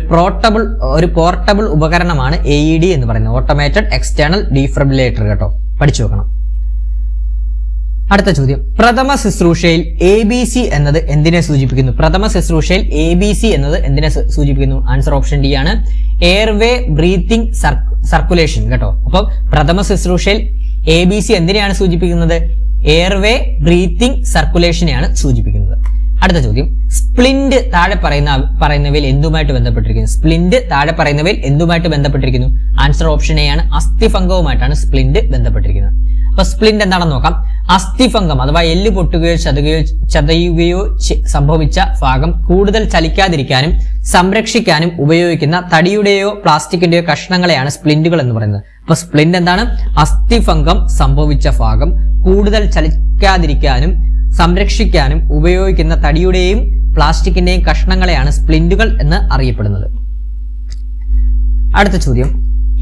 പോർട്ടബിൾ ഉപകരണമാണ് AED എന്ന് പറയുന്നത്. ഓട്ടോമേറ്റഡ് എക്സ്റ്റേണൽ ഡീഫിബ്രിലേറ്റർ കേട്ടോ. പഠിച്ചു വെക്കണം. അടുത്ത ചോദ്യം, പ്രഥമ ശുശ്രൂഷയിൽ ABC എന്നത് എന്തിനെ സൂചിപ്പിക്കുന്നു? പ്രഥമ ശുശ്രൂഷയിൽ ABC എന്നത് എന്തിനെ സൂചിപ്പിക്കുന്നു? ആൻസർ ഓപ്ഷൻ ഡി ആണ്, എയർവേ ബ്രീത്തിങ് സർക്കുലേഷൻ കേട്ടോ. അപ്പൊ പ്രഥമ ശുശ്രൂഷയിൽ ABC എന്തിനെയാണ് സൂചിപ്പിക്കുന്നത്? എയർവേ ബ്രീത്തിങ് സർക്കുലേഷനെയാണ് സൂചിപ്പിക്കുന്നത്. അടുത്ത ചോദ്യം, സ്പ്ലിന്റ് താഴെ പറയുന്നവയിൽ എന്തുമായിട്ട് ബന്ധപ്പെട്ടിരിക്കുന്നു? ആൻസർ ഓപ്ഷൻ എ ആണ്, അസ്ഥിഭംഗവുമായിട്ടാണ് സ്പ്ലിന്റ് ബന്ധപ്പെട്ടിരിക്കുന്നത്. അപ്പൊ സ്പ്ലിന്റ് എന്താണെന്ന് നോക്കാം. അസ്ഥിഭംഗം അഥവാ എല്ല് പൊട്ടുകയോ ചതയുകയോ സംഭവിച്ച ഭാഗം കൂടുതൽ ചലിക്കാതിരിക്കാനും സംരക്ഷിക്കാനും ഉപയോഗിക്കുന്ന തടിയുടെയോ പ്ലാസ്റ്റിക്കിന്റെയോ കഷ്ണങ്ങളെയാണ് സ്പ്ലിന്റുകൾ എന്ന് പറയുന്നത്. അപ്പൊ സ്പ്ലിന്റ് എന്താണ്? അസ്ഥിഭംഗം സംഭവിച്ച ഭാഗം കൂടുതൽ ചലിക്കാതിരിക്കാനും സംരക്ഷിക്കാനും ഉപയോഗിക്കുന്ന തടിയുടെയും പ്ലാസ്റ്റിക്കിന്റെയും കഷ്ണങ്ങളെയാണ് സ്പ്ലിന്റുകൾ എന്ന് അറിയപ്പെടുന്നത്. അടുത്ത ചോദ്യം,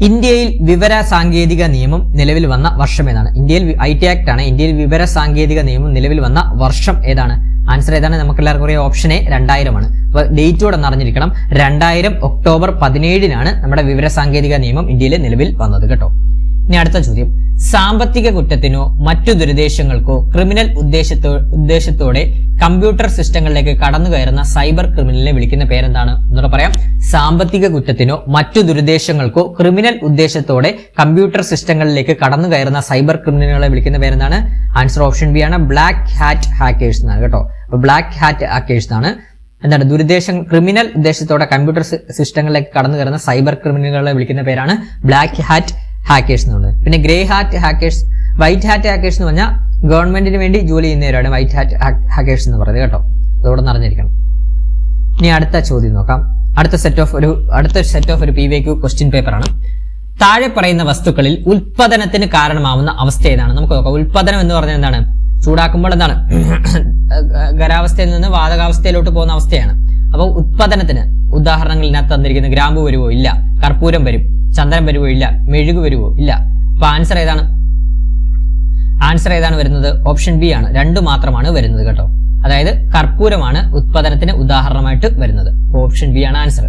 ഇന്ത്യയിൽ വിവര സാങ്കേതിക നിയമം നിലവിൽ വന്ന വർഷം ഏതാണ്? ഇന്ത്യയിൽ IT ആക്ട് ആണ്. ഇന്ത്യയിൽ വിവര സാങ്കേതിക നിയമം നിലവിൽ വന്ന വർഷം ഏതാണ്? ആൻസർ ഏതാണ്? നമുക്ക് എല്ലാവർക്കും അറിയാം, ഓപ്ഷൻ എ 2000 ആണ്. അപ്പൊ ഡേറ്റോടെ അറിഞ്ഞിരിക്കണം. 2000 ഒക്ടോബർ 17 നമ്മുടെ വിവര സാങ്കേതിക നിയമം ഇന്ത്യയിൽ നിലവിൽ വന്നത് കേട്ടോ. ഇനി അടുത്ത ചോദ്യം, സാമ്പത്തിക കുറ്റത്തിനോ മറ്റു ദുരുദ്ദേശങ്ങൾക്കോ ക്രിമിനൽ ഉദ്ദേശത്തോടെ കമ്പ്യൂട്ടർ സിസ്റ്റങ്ങളിലേക്ക് കടന്നു കയറുന്ന സൈബർ ക്രിമിനലിനെ വിളിക്കുന്ന പേരെന്താണ്? എന്നൂടെ പറയാം. സാമ്പത്തിക കുറ്റത്തിനോ മറ്റു ദുരുദ്ദേശങ്ങൾക്കോ ക്രിമിനൽ ഉദ്ദേശത്തോടെ കമ്പ്യൂട്ടർ സിസ്റ്റങ്ങളിലേക്ക് കടന്നു കയറുന്ന സൈബർ ക്രിമിനലുകളെ വിളിക്കുന്ന പേരെന്താണ്? ആൻസർ ഓപ്ഷൻ ബി ആണ്, ബ്ലാക്ക് ഹാറ്റ് ഹാക്കേഴ്സ് എന്നാണ് കേട്ടോ. അപ്പൊ ബ്ലാക്ക് ഹാറ്റ് ഹാക്കേഴ്സ് ആണ് എന്താണ് ക്രിമിനൽ ഉദ്ദേശത്തോടെ കമ്പ്യൂട്ടർ സിസ്റ്റങ്ങളിലേക്ക് കടന്നു കയറുന്ന സൈബർ ക്രിമിനലുകളെ വിളിക്കുന്ന പേരാണ് ബ്ലാക്ക് ഹാറ്റ് ഹാക്കേഴ്സ് എന്ന് പറയുന്നത്. പിന്നെ grey hat hackers, white hat hackers എന്ന് പറഞ്ഞാൽ ഗവൺമെന്റിന് വേണ്ടി ജോലി ചെയ്യുന്നവരാണ് വൈറ്റ് ഹാറ്റ് ഹാക്കേഴ്സ് എന്ന് പറയുന്നത് കേട്ടോ. അതോടെ അറിഞ്ഞിരിക്കണം. ഇനി അടുത്ത ചോദ്യം നോക്കാം. അടുത്ത സെറ്റ് ഓഫ് ഒരു PYQ ക്വസ്റ്റ്യൻ പേപ്പറാണ്. താഴെ പറയുന്ന വസ്തുക്കളിൽ ഉൽപ്പതനത്തിന് കാരണമാവുന്ന അവസ്ഥ ഏതാണ്? നമുക്ക് നോക്കാം. ഉൽപ്പതനം എന്ന് പറഞ്ഞാൽ എന്താണ്? ചൂടാക്കുമ്പോൾ എന്താണ് ഖരാവസ്ഥയിൽ നിന്ന് വാതകാവസ്ഥയിലോട്ട് പോകുന്ന അവസ്ഥയാണ്. അപ്പോൾ ഉൽപ്പതനത്തിന് ഉദാഹരണങ്ങൾ ഇതിനകത്ത് തന്നിരിക്കുന്നത് ഗ്രാമ്പു വരുവോ? ഇല്ല. കർപ്പൂരം വരും. ചന്ദനം വരുവോ? ഇല്ല. മെഴുകു വരുവോ? ഇല്ല. അപ്പൊ ആൻസർ ഏതാണ് വരുന്നത്? ഓപ്ഷൻ ബി ആണ്. 2 മാത്രമാണ് വരുന്നത് കേട്ടോ. അതായത് കർപ്പൂരമാണ് ഉത്പാദനത്തിന് ഉദാഹരണമായിട്ട് വരുന്നത്. ഓപ്ഷൻ ബി ആണ് ആൻസർ.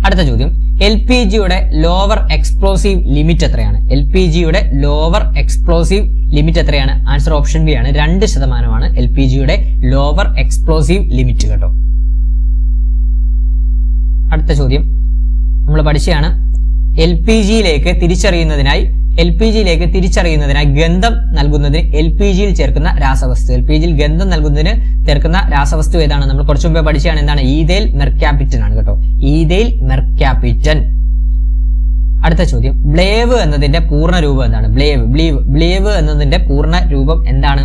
അടുത്ത ചോദ്യം, LPGയുടെ ലോവർ എക്സ്പ്ലോസീവ് ലിമിറ്റ് എത്രയാണ്? LPGയുടെ ലോവർ എക്സ്പ്ലോസീവ് ലിമിറ്റ് എത്രയാണ്? ആൻസർ ഓപ്ഷൻ ബി ആണ്. 2% LPGയുടെ ലോവർ എക്സ്പ്ലോസീവ് ലിമിറ്റ് കേട്ടോ. അടുത്ത ചോദ്യം നമ്മൾ പഠിച്ചതാണ്. LPGയിലേക്ക് തിരിച്ചറിയുന്നതിനായി ഗന്ധം നൽകുന്നതിന് LPGയിൽ ചേർക്കുന്ന രാസവസ്തു. LPGയിൽ ഗന്ധം നൽകുന്നതിന് ചേർക്കുന്ന രാസവസ്തു ഏതാണ്? നമ്മൾ കുറച്ചു മുമ്പേ പഠിച്ചാണ്. എന്താണ്? ഈഥൈൽ മെർക്യാപിറ്റൻ ആണ് കേട്ടോ. Ethyl mercaptan. അടുത്ത ചോദ്യം, ബ്ലേവ് എന്നതിന്റെ പൂർണ്ണ രൂപം എന്താണ്? ബ്ലേവ് എന്നതിന്റെ പൂർണ്ണ രൂപം എന്താണ്?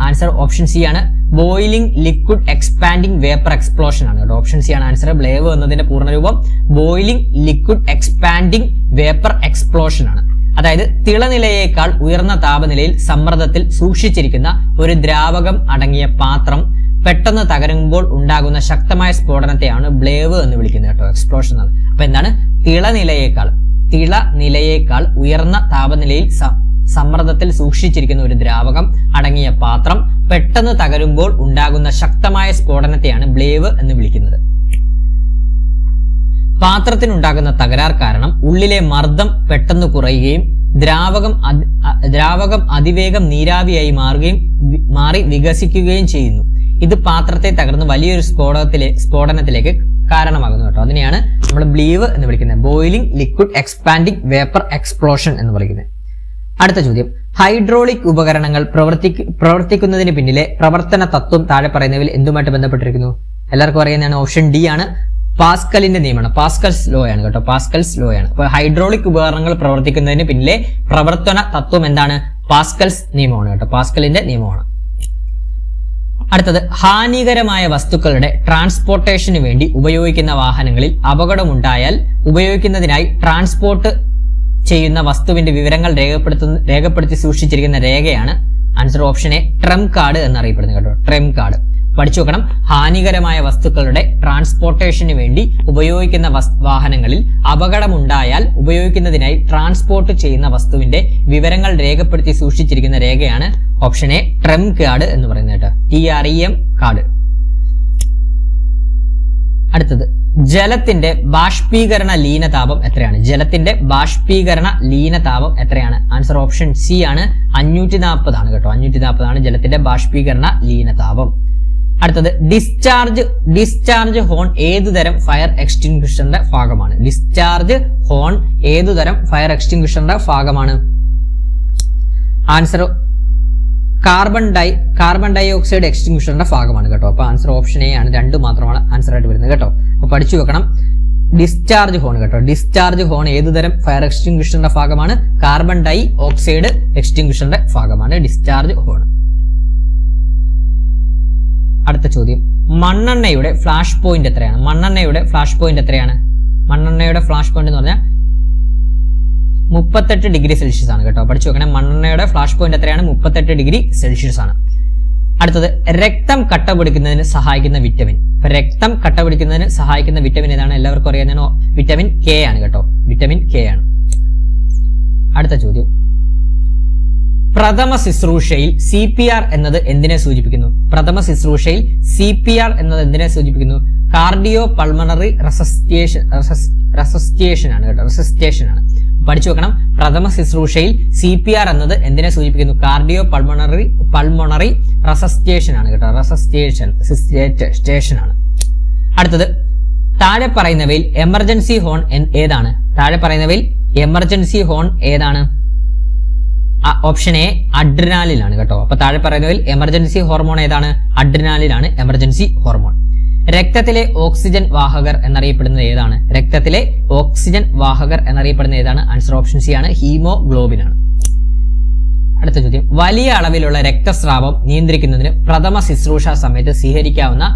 ആൻസർ ഓപ്ഷൻ സി ആണ്. Boiling liquid expanding vapour explosion ആണ് കേട്ടോ. ഓപ്ഷൻ സി ആണ് ആൻസർ. ബ്ലേവ് എന്നതിന്റെ പൂർണ്ണരൂപം boiling liquid expanding vapour explosion ആണ്. അതായത് തിളനിലയേക്കാൾ ഉയർന്ന താപനിലയിൽ സമ്മർദ്ദത്തിൽ സൂക്ഷിച്ചിരിക്കുന്ന ഒരു ദ്രാവകം അടങ്ങിയ പാത്രം പെട്ടെന്ന് തകരുമ്പോൾ ഉണ്ടാകുന്ന ശക്തമായ സ്ഫോടനത്തെയാണ് ബ്ലേവ് എന്ന് വിളിക്കുന്നത് കേട്ടോ. എക്സ്പ്ലോഷൻ ആണ്. അപ്പൊ എന്താണ്? തിളനിലയേക്കാൾ ഉയർന്ന താപനിലയിൽ സമ്മർദ്ദത്തിൽ സൂക്ഷിച്ചിരിക്കുന്ന ഒരു ദ്രാവകം അടങ്ങിയ പാത്രം പെട്ടെന്ന് തകരുമ്പോൾ ഉണ്ടാകുന്ന ശക്തമായ സ്ഫോടനത്തെയാണ് ബ്ലേവ് എന്ന് വിളിക്കുന്നത്. പാത്രത്തിനുണ്ടാകുന്ന തകരാർ കാരണം ഉള്ളിലെ മർദ്ദം പെട്ടെന്ന് കുറയുകയും ദ്രാവകം അതിവേഗം നീരാവിയായി മാറി വികസിക്കുകയും ചെയ്യുന്നു. ഇത് പാത്രത്തെ തകർന്ന് വലിയൊരു സ്ഫോടനത്തിലേക്ക് കാരണമാകുന്നു കേട്ടോ. അതിനെയാണ് നമ്മൾ ബ്ലേവ് എന്ന് വിളിക്കുന്നത്. Boiling liquid expanding vapour explosion എന്ന് വിളിക്കുന്നത്. അടുത്ത ചോദ്യം, ഹൈഡ്രോളിക് ഉപകരണങ്ങൾ പ്രവർത്തിക്കുന്നതിന് പിന്നിലെ പ്രവർത്തന തത്വം താഴെ പറയുന്നവയിൽ എന്തുമായിട്ട് ബന്ധപ്പെട്ടിരിക്കുന്നു? എല്ലാവർക്കും അറിയുന്നതാണ്. ഓപ്ഷൻ ഡി ആണ്. പാസ്കലിന്റെ നിയമമാണ്. പാസ്കൽസ് ലോ ആണ് കേട്ടോ. പാസ്കൽസ് ലോ ആണ്. അപ്പൊ ഹൈഡ്രോളിക് ഉപകരണങ്ങൾ പ്രവർത്തിക്കുന്നതിന് പിന്നിലെ പ്രവർത്തന തത്വം എന്താണ്? പാസ്കൽസ് നിയമമാണ് കേട്ടോ. പാസ്കലിന്റെ നിയമമാണ്. അടുത്തത്, ഹാനികരമായ വസ്തുക്കളുടെ ട്രാൻസ്പോർട്ടേഷന് വേണ്ടി ഉപയോഗിക്കുന്ന വാഹനങ്ങളിൽ അപകടമുണ്ടായാൽ ഉപയോഗിക്കുന്നതിനായി ട്രാൻസ്പോർട്ട് ചെയ്യുന്ന വസ്തുവിന്റെ വിവരങ്ങൾ രേഖപ്പെടുത്തി സൂക്ഷിച്ചിരിക്കുന്ന രേഖയാണ് ആൻസർ ഓപ്ഷൻ എ ട്രം കാർഡ് എന്നറിയപ്പെടുന്നത് കേട്ടോ. ട്രം കാർഡ് പഠിച്ചു വെക്കണം. ഹാനികരമായ വസ്തുക്കളുടെ ട്രാൻസ്പോർട്ടേഷന് വേണ്ടി ഉപയോഗിക്കുന്ന വാഹനങ്ങളിൽ അപകടമുണ്ടായാൽ ഉപയോഗിക്കുന്നതിനായി ട്രാൻസ്പോർട്ട് ചെയ്യുന്ന വസ്തുവിന്റെ വിവരങ്ങൾ രേഖപ്പെടുത്തി സൂക്ഷിച്ചിരിക്കുന്ന രേഖയാണ് ഓപ്ഷൻ എ ട്രം കാർഡ് എന്ന് പറയുന്നത് കേട്ടോ. TREM card. അടുത്തത്, ജലത്തിന്റെ ബാഷ്പീകരണ ലീനതാപം എത്രയാണ്? ജലത്തിന്റെ ബാഷ്പീകരണ ലീനതാപം എത്രയാണ്? ആൻസർ ഓപ്ഷൻ സി ആണ്. 540 ആണ് കേട്ടോ. 540 ആണ് ജലത്തിന്റെ ബാഷ്പീകരണ ലീനതാപം. അടുത്തത്, ഡിസ്ചാർജ് ഹോൺ ഏതുതരം ഫയർ എക്സ്റ്റിംഗ്വിഷറിന്റെ ഭാഗമാണ്? ഡിസ്ചാർജ് ഹോൺ ഏതുതരം ഫയർ എക്സ്റ്റിംഗ്വിഷറിന്റെ ഭാഗമാണ്? ആൻസർ കാർബൺ ഡൈ ഓക്സൈഡ് എക്സ്റ്റിംഗ്വിഷറിന്റെ ഭാഗമാണ് കേട്ടോ. അപ്പൊ ആൻസർ ഓപ്ഷൻ എ ആണ്. 2 മാത്രമാണ് ആൻസർ ആയിട്ട് വരുന്നത് കേട്ടോ. അപ്പൊ പഠിച്ചു വെക്കണം. ഡിസ്ചാർജ് ഹോൺ കേട്ടോ. ഡിസ്ചാർജ് ഹോൺ ഏതുതരം ഫയർ എക്സ്റ്റിംഗ്വിഷറിന്റെ ഭാഗമാണ്? കാർബൺ ഡൈ ഓക്സൈഡ് എക്സ്റ്റിംഗ്വിഷറിന്റെ ഭാഗമാണ് ഡിസ്ചാർജ് ഹോൺ. അടുത്ത ചോദ്യം, മണ്ണെണ്ണയുടെ ഫ്ലാഷ് പോയിന്റ് എത്രയാണ്? മണ്ണെണ്ണയുടെ ഫ്ലാഷ് പോയിന്റ് എത്രയാണ്? മണ്ണെണ്ണയുടെ ഫ്ലാഷ് പോയിന്റ് എന്ന് പറഞ്ഞാൽ 38 ഡിഗ്രി സെൽഷ്യസ് ആണ് കേട്ടോ. പഠിച്ചു വെക്കണം. മണ്ണെണ്ണയുടെ ഫ്ലാഷ് പോയിന്റ് എത്രയാണ്? 38 ഡിഗ്രി സെൽഷ്യസ് ആണ്. അടുത്തത്, രക്തം കട്ട പിടിക്കുന്നതിന് സഹായിക്കുന്ന വിറ്റമിൻ. രക്തം കട്ട പിടിക്കുന്നതിന് സഹായിക്കുന്ന വിറ്റമിൻ ഏതാണ്? എല്ലാവർക്കും അറിയാവുന്ന വിറ്റമിൻ കെ ആണ് കേട്ടോ. വിറ്റമിൻ കെ ആണ്. അടുത്ത ചോദ്യം, പ്രഥമ ശുശ്രൂഷയിൽ CPR എന്നത് എന്തിനെ സൂചിപ്പിക്കുന്നു? പ്രഥമ ശുശ്രൂഷയിൽ CPR എന്നത് എന്തിനെ സൂചിപ്പിക്കുന്നു? കാർഡിയോ പൾമണറി റെസസിറ്റേഷൻ ആണ് കേട്ടോ. റെസസിറ്റേഷൻ ആണ്. പഠിച്ചു വെക്കണം. പ്രഥമ ശുശ്രൂഷയിൽ CPR എന്നത് എന്തിനെ സൂചിപ്പിക്കുന്നു? കാർഡിയോ പൾമണറി റെസസിറ്റേഷൻ ആണ് കേട്ടോ. റെസസിറ്റേഷൻ ആണ്. അടുത്തത്, താഴെ പറയുന്നവയിൽ എമർജൻസി ഹോൺ ഏതാണ്? താഴെ പറയുന്നവയിൽ എമർജൻസി ഹോൺ ഏതാണ്? ഓപ്ഷൻ എ അഡ്രിനാലിൻ ആണ് കേട്ടോ. അപ്പൊ താഴെ പറയുന്നതിൽ എമർജൻസി ഹോർമോൺ ഏതാണ്? അഡ്രിനാലിൻ ആണ് എമർജൻസി ഹോർമോൺ. രക്തത്തിലെ ഓക്സിജൻ വാഹകർ എന്നറിയപ്പെടുന്നത് ഏതാണ്? രക്തത്തിലെ ഓക്സിജൻ വാഹകർ എന്നറിയപ്പെടുന്ന ഏതാണ്? ആൻസർ ഓപ്ഷൻ സി ആണ്, ഹീമോഗ്ലോബിൻ ആണ്. അടുത്ത ചോദ്യം, വലിയ അളവിലുള്ള രക്തസ്രാവം നിയന്ത്രിക്കുന്നതിന് പ്രഥമ ശുശ്രൂഷ സമയത്ത് സ്വീകരിക്കാവുന്ന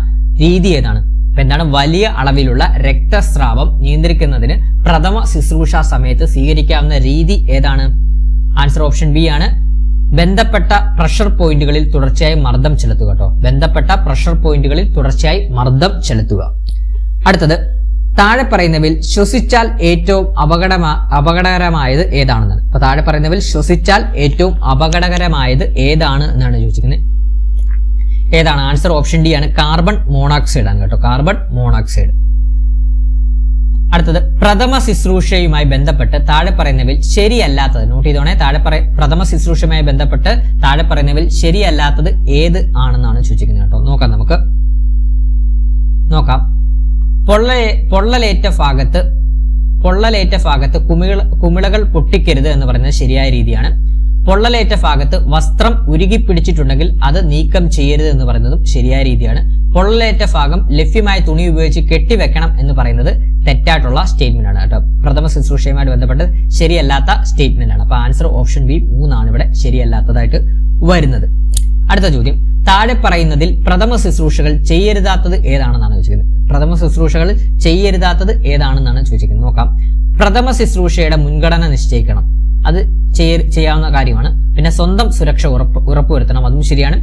രീതി ഏതാണ്? അപ്പൊ എന്താണ് വലിയ അളവിലുള്ള രക്തസ്രാവം നിയന്ത്രിക്കുന്നതിന് പ്രഥമ ശുശ്രൂഷ സമയത്ത് സ്വീകരിക്കാവുന്ന രീതി ഏതാണ്? ആൻസർ ഓപ്ഷൻ ബി ആണ്, ബന്ധപ്പെട്ട പ്രഷർ പോയിന്റുകളിൽ തുടർച്ചയായി മർദ്ദം ചെലുത്തുക കേട്ടോ. ബന്ധപ്പെട്ട പ്രഷർ പോയിന്റുകളിൽ തുടർച്ചയായി മർദ്ദം ചെലുത്തുക. അടുത്തത്, താഴെ പറയുന്നവയിൽ ശ്വസിച്ചാൽ ഏറ്റവും അപകടകരമായത് ഏതാണെന്നാണ്. അപ്പൊ താഴെ പറയുന്നവയിൽ ശ്വസിച്ചാൽ ഏറ്റവും അപകടകരമായത് ഏതാണ് എന്നാണ് ചോദിച്ചിരിക്കുന്നത്. ഏതാണ്? ആൻസർ ഓപ്ഷൻ ഡി ആണ്, കാർബൺ മോണോക്സൈഡ് ആണ് കേട്ടോ. Carbon monoxide. അടുത്തത്, പ്രഥമ ശുശ്രൂഷയുമായി ബന്ധപ്പെട്ട് താഴെ പറയുന്നവയിൽ ശരിയല്ലാത്തത്, നോട്ട് ചെയ്തോണേ, പ്രഥമ ശുശ്രൂഷയുമായി ബന്ധപ്പെട്ട് താഴെ പറയുന്നവയിൽ ശരിയല്ലാത്തത് ഏത് ആണെന്നാണ് ചോദിച്ചിരിക്കുന്നത് കേട്ടോ. നോക്കാം. പൊള്ളലേറ്റ ഭാഗത്ത് കുമിളകൾ പൊട്ടിക്കരുത് എന്ന് പറയുന്നത് ശരിയായ രീതിയാണ്. പൊള്ളലേറ്റ ഭാഗത്ത് വസ്ത്രം ഉരുകി പിടിച്ചിട്ടുണ്ടെങ്കിൽ അത് നീക്കം ചെയ്യരുത് എന്ന് പറയുന്നതും ശരിയായ രീതിയാണ്. പൊള്ളലേറ്റ ഭാഗം ലഭ്യമായ തുണി ഉപയോഗിച്ച് കെട്ടിവെക്കണം എന്ന് പറയുന്നത് തെറ്റായിട്ടുള്ള സ്റ്റേറ്റ്മെന്റ് ആണ് കേട്ടോ. പ്രഥമ ശുശ്രൂഷയുമായിട്ട് ബന്ധപ്പെട്ട് ശരിയല്ലാത്ത സ്റ്റേറ്റ്മെന്റ് ആണ്. അപ്പൊ ആൻസർ ഓപ്ഷൻ ബി 3 ആണ് ഇവിടെ ശരിയല്ലാത്തതായിട്ട് വരുന്നത്. അടുത്ത ചോദ്യം, താഴെ പറയുന്നതിൽ പ്രഥമ ശുശ്രൂഷകൾ ചെയ്യരുതാത്തത് ഏതാണെന്നാണ് ചോദിക്കുന്നത്. പ്രഥമ ശുശ്രൂഷകൾ ചെയ്യരുതാത്തത് ഏതാണെന്നാണ് ചോദിച്ചിരിക്കുന്നത്. നോക്കാം. പ്രഥമ ശുശ്രൂഷയുടെ മുൻഗണന നിശ്ചയിക്കണം, അത് ചെയ്യാവുന്ന കാര്യമാണ്. പിന്നെ സ്വന്തം സുരക്ഷ ഉറപ്പുവരുത്തണം, അതും ശരിയാണ്.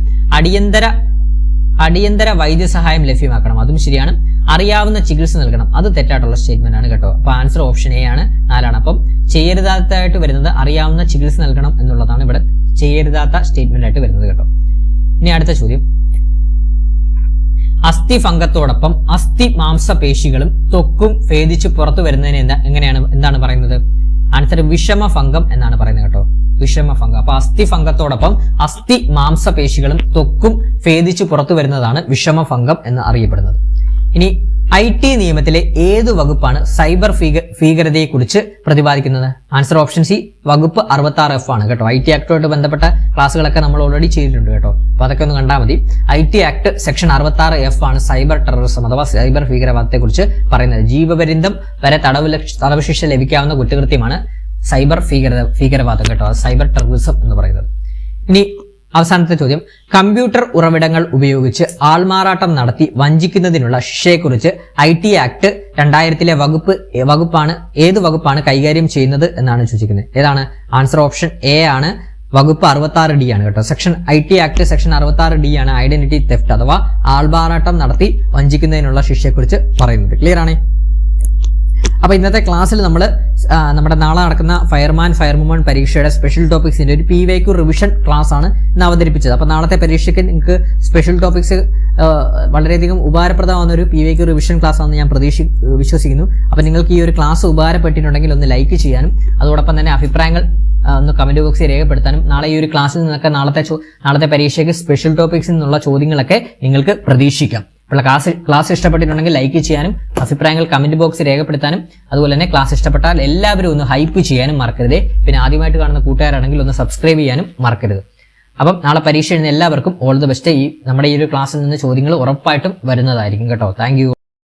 അടിയന്തര വൈദ്യസഹായം ലഭ്യമാക്കണം, അതും ശരിയാണ്. അറിയാവുന്ന ചികിത്സ നൽകണം, അത് തെറ്റായിട്ടുള്ള സ്റ്റേറ്റ്മെന്റ് ആണ് കേട്ടോ. അപ്പൊ ആൻസർ ഓപ്ഷൻ എ ആണ്, 4 ആണ്. അപ്പം ചെയ്യരുതാത്തായിട്ട് വരുന്നത് അറിയാവുന്ന ചികിത്സ നൽകണം എന്നുള്ളതാണ് ഇവിടെ ചെയ്യരുതാത്ത സ്റ്റേറ്റ്മെന്റ് ആയിട്ട് വരുന്നത് കേട്ടോ. ഇനി അടുത്ത ചോദ്യം, അസ്ഥിഭംഗത്തോടൊപ്പം അസ്ഥി മാംസപേശികളും ത്വക്കും ഭേദിച്ച് പുറത്തു വരുന്നതിന് എന്താണ് പറയുന്നത്? ആൻസർ വിഷമഭംഗം എന്നാണ് പറയുന്നത് കേട്ടോ. വിഷമഭംഗം. അപ്പൊ അസ്ഥിഭംഗത്തോടൊപ്പം അസ്ഥി മാംസപേശികളും ത്വക്കും ഭേദിച്ച് പുറത്തു വരുന്നതാണ് വിഷമഭംഗം എന്ന് അറിയപ്പെടുന്നത്. ഇനി IT നിയമത്തിലെ ഏത് വകുപ്പാണ് സൈബർ ഭീകരതയെ കുറിച്ച് പ്രതിപാദിക്കുന്നത്? ആൻസർ ഓപ്ഷൻ സി, വകുപ്പ് 66F ആണ് കേട്ടോ. IT ആക്ടുമായിട്ട് ബന്ധപ്പെട്ട ക്ലാസ്സുകളൊക്കെ നമ്മൾ ഓൾറെഡി ചെയ്തിട്ടുണ്ട് കേട്ടോ. അപ്പൊ അതൊക്കെ ഒന്ന് കണ്ടാൽ മതി. IT ആക്ട് സെക്ഷൻ 66F ആണ് സൈബർ ടെററിസം അഥവാ സൈബർ ഭീകരവാദത്തെ കുറിച്ച് പറയുന്നത്. ജീവപര്യന്തം വരെ തടവ് ശിക്ഷ ലഭിക്കാവുന്ന കുറ്റകൃത്യമാണ് സൈബർ ഭീകരവാദം കേട്ടോ. സൈബർ ടെററിസം എന്ന് പറയുന്നത്. ഇനി അവസാനത്തെ ചോദ്യം, കമ്പ്യൂട്ടർ ഉറവിടങ്ങൾ ഉപയോഗിച്ച് ആൾമാറാട്ടം നടത്തി വഞ്ചിക്കുന്നതിനുള്ള ശിക്ഷയെക്കുറിച്ച് IT ആക്ട് 2000-ലെ ഏത് വകുപ്പാണ് കൈകാര്യം ചെയ്യുന്നത് എന്നാണ് ചോദിക്കുന്നത്. ഏതാണ്? ആൻസർ ഓപ്ഷൻ എ ആണ്, വകുപ്പ് 66D ആണ് കേട്ടോ. IT ആക്ട് സെക്ഷൻ 66D ആണ് ഐഡന്റിറ്റി തെഫ്റ്റ് അഥവാ ആൾമാറാട്ടം നടത്തി വഞ്ചിക്കുന്നതിനുള്ള ശിക്ഷയെക്കുറിച്ച് പറയുന്നത്. ക്ലിയർ ആണ്? അപ്പൊ ഇന്നത്തെ ക്ലാസ്സിൽ നമ്മൾ നമ്മുടെ നാളെ നടക്കുന്ന ഫയർവുമൺ പരീക്ഷയുടെ സ്പെഷ്യൽ ടോപ്പിക്സിന്റെ ഒരു PYQ റിവിഷൻ ക്ലാസ് ആണ് ഇന്ന് അവതരിപ്പിച്ചത്. അപ്പൊ നാളത്തെ പരീക്ഷയ്ക്ക് നിങ്ങൾക്ക് സ്പെഷ്യൽ ടോപ്പിക്സ് വളരെയധികം ഉപകാരപ്രദമാകുന്ന ഒരു PYQ റിവിഷൻ ക്ലാസ് ആണെന്ന് ഞാൻ വിശ്വസിക്കുന്നു. അപ്പൊ നിങ്ങൾക്ക് ഈ ഒരു ക്ലാസ് ഉപകാരപ്പെട്ടിട്ടുണ്ടെങ്കിൽ ഒന്ന് ലൈക്ക് ചെയ്യാനും അതോടൊപ്പം തന്നെ അഭിപ്രായങ്ങൾ ഒന്ന് കമന്റ് ബോക്സിൽ രേഖപ്പെടുത്താനും നാളെ ഈ ഒരു ക്ലാസ്സിൽ നിന്നൊക്കെ നാളത്തെ പരീക്ഷയ്ക്ക് സ്പെഷ്യൽ ടോപ്പിക്സിൽ നിന്നുള്ള ചോദ്യങ്ങളൊക്കെ നിങ്ങൾക്ക് പ്രതീക്ഷിക്കാം. ക്ലാസ് ഇഷ്ടപ്പെട്ടിട്ടുണ്ടെങ്കിൽ ലൈക്ക് ചെയ്യാനും അഭിപ്രായങ്ങൾ കമന്റ് ബോക്സിൽ രേഖപ്പെടുത്താനും അതുപോലെ തന്നെ ക്ലാസ് ഇഷ്ടപ്പെട്ടാൽ എല്ലാവരും ഒന്ന് ഹൈപ്പ് ചെയ്യാനും മറക്കരുത്. പിന്നെ ആദ്യമായിട്ട് കാണുന്ന കൂട്ടുകാരാണെങ്കിൽ ഒന്ന് സബ്സ്ക്രൈബ് ചെയ്യാനും മറക്കരുത്. അപ്പം നാളെ പരീക്ഷ എഴുതുന്ന എല്ലാവർക്കും ഓൾ ദി ബെസ്റ്റ്. നമ്മുടെ ഈ ഒരു ക്ലാസ്സിൽ നിന്ന് ചോദ്യങ്ങൾ ഉറപ്പായിട്ടും വരുന്നതായിരിക്കും കേട്ടോ. Thank you.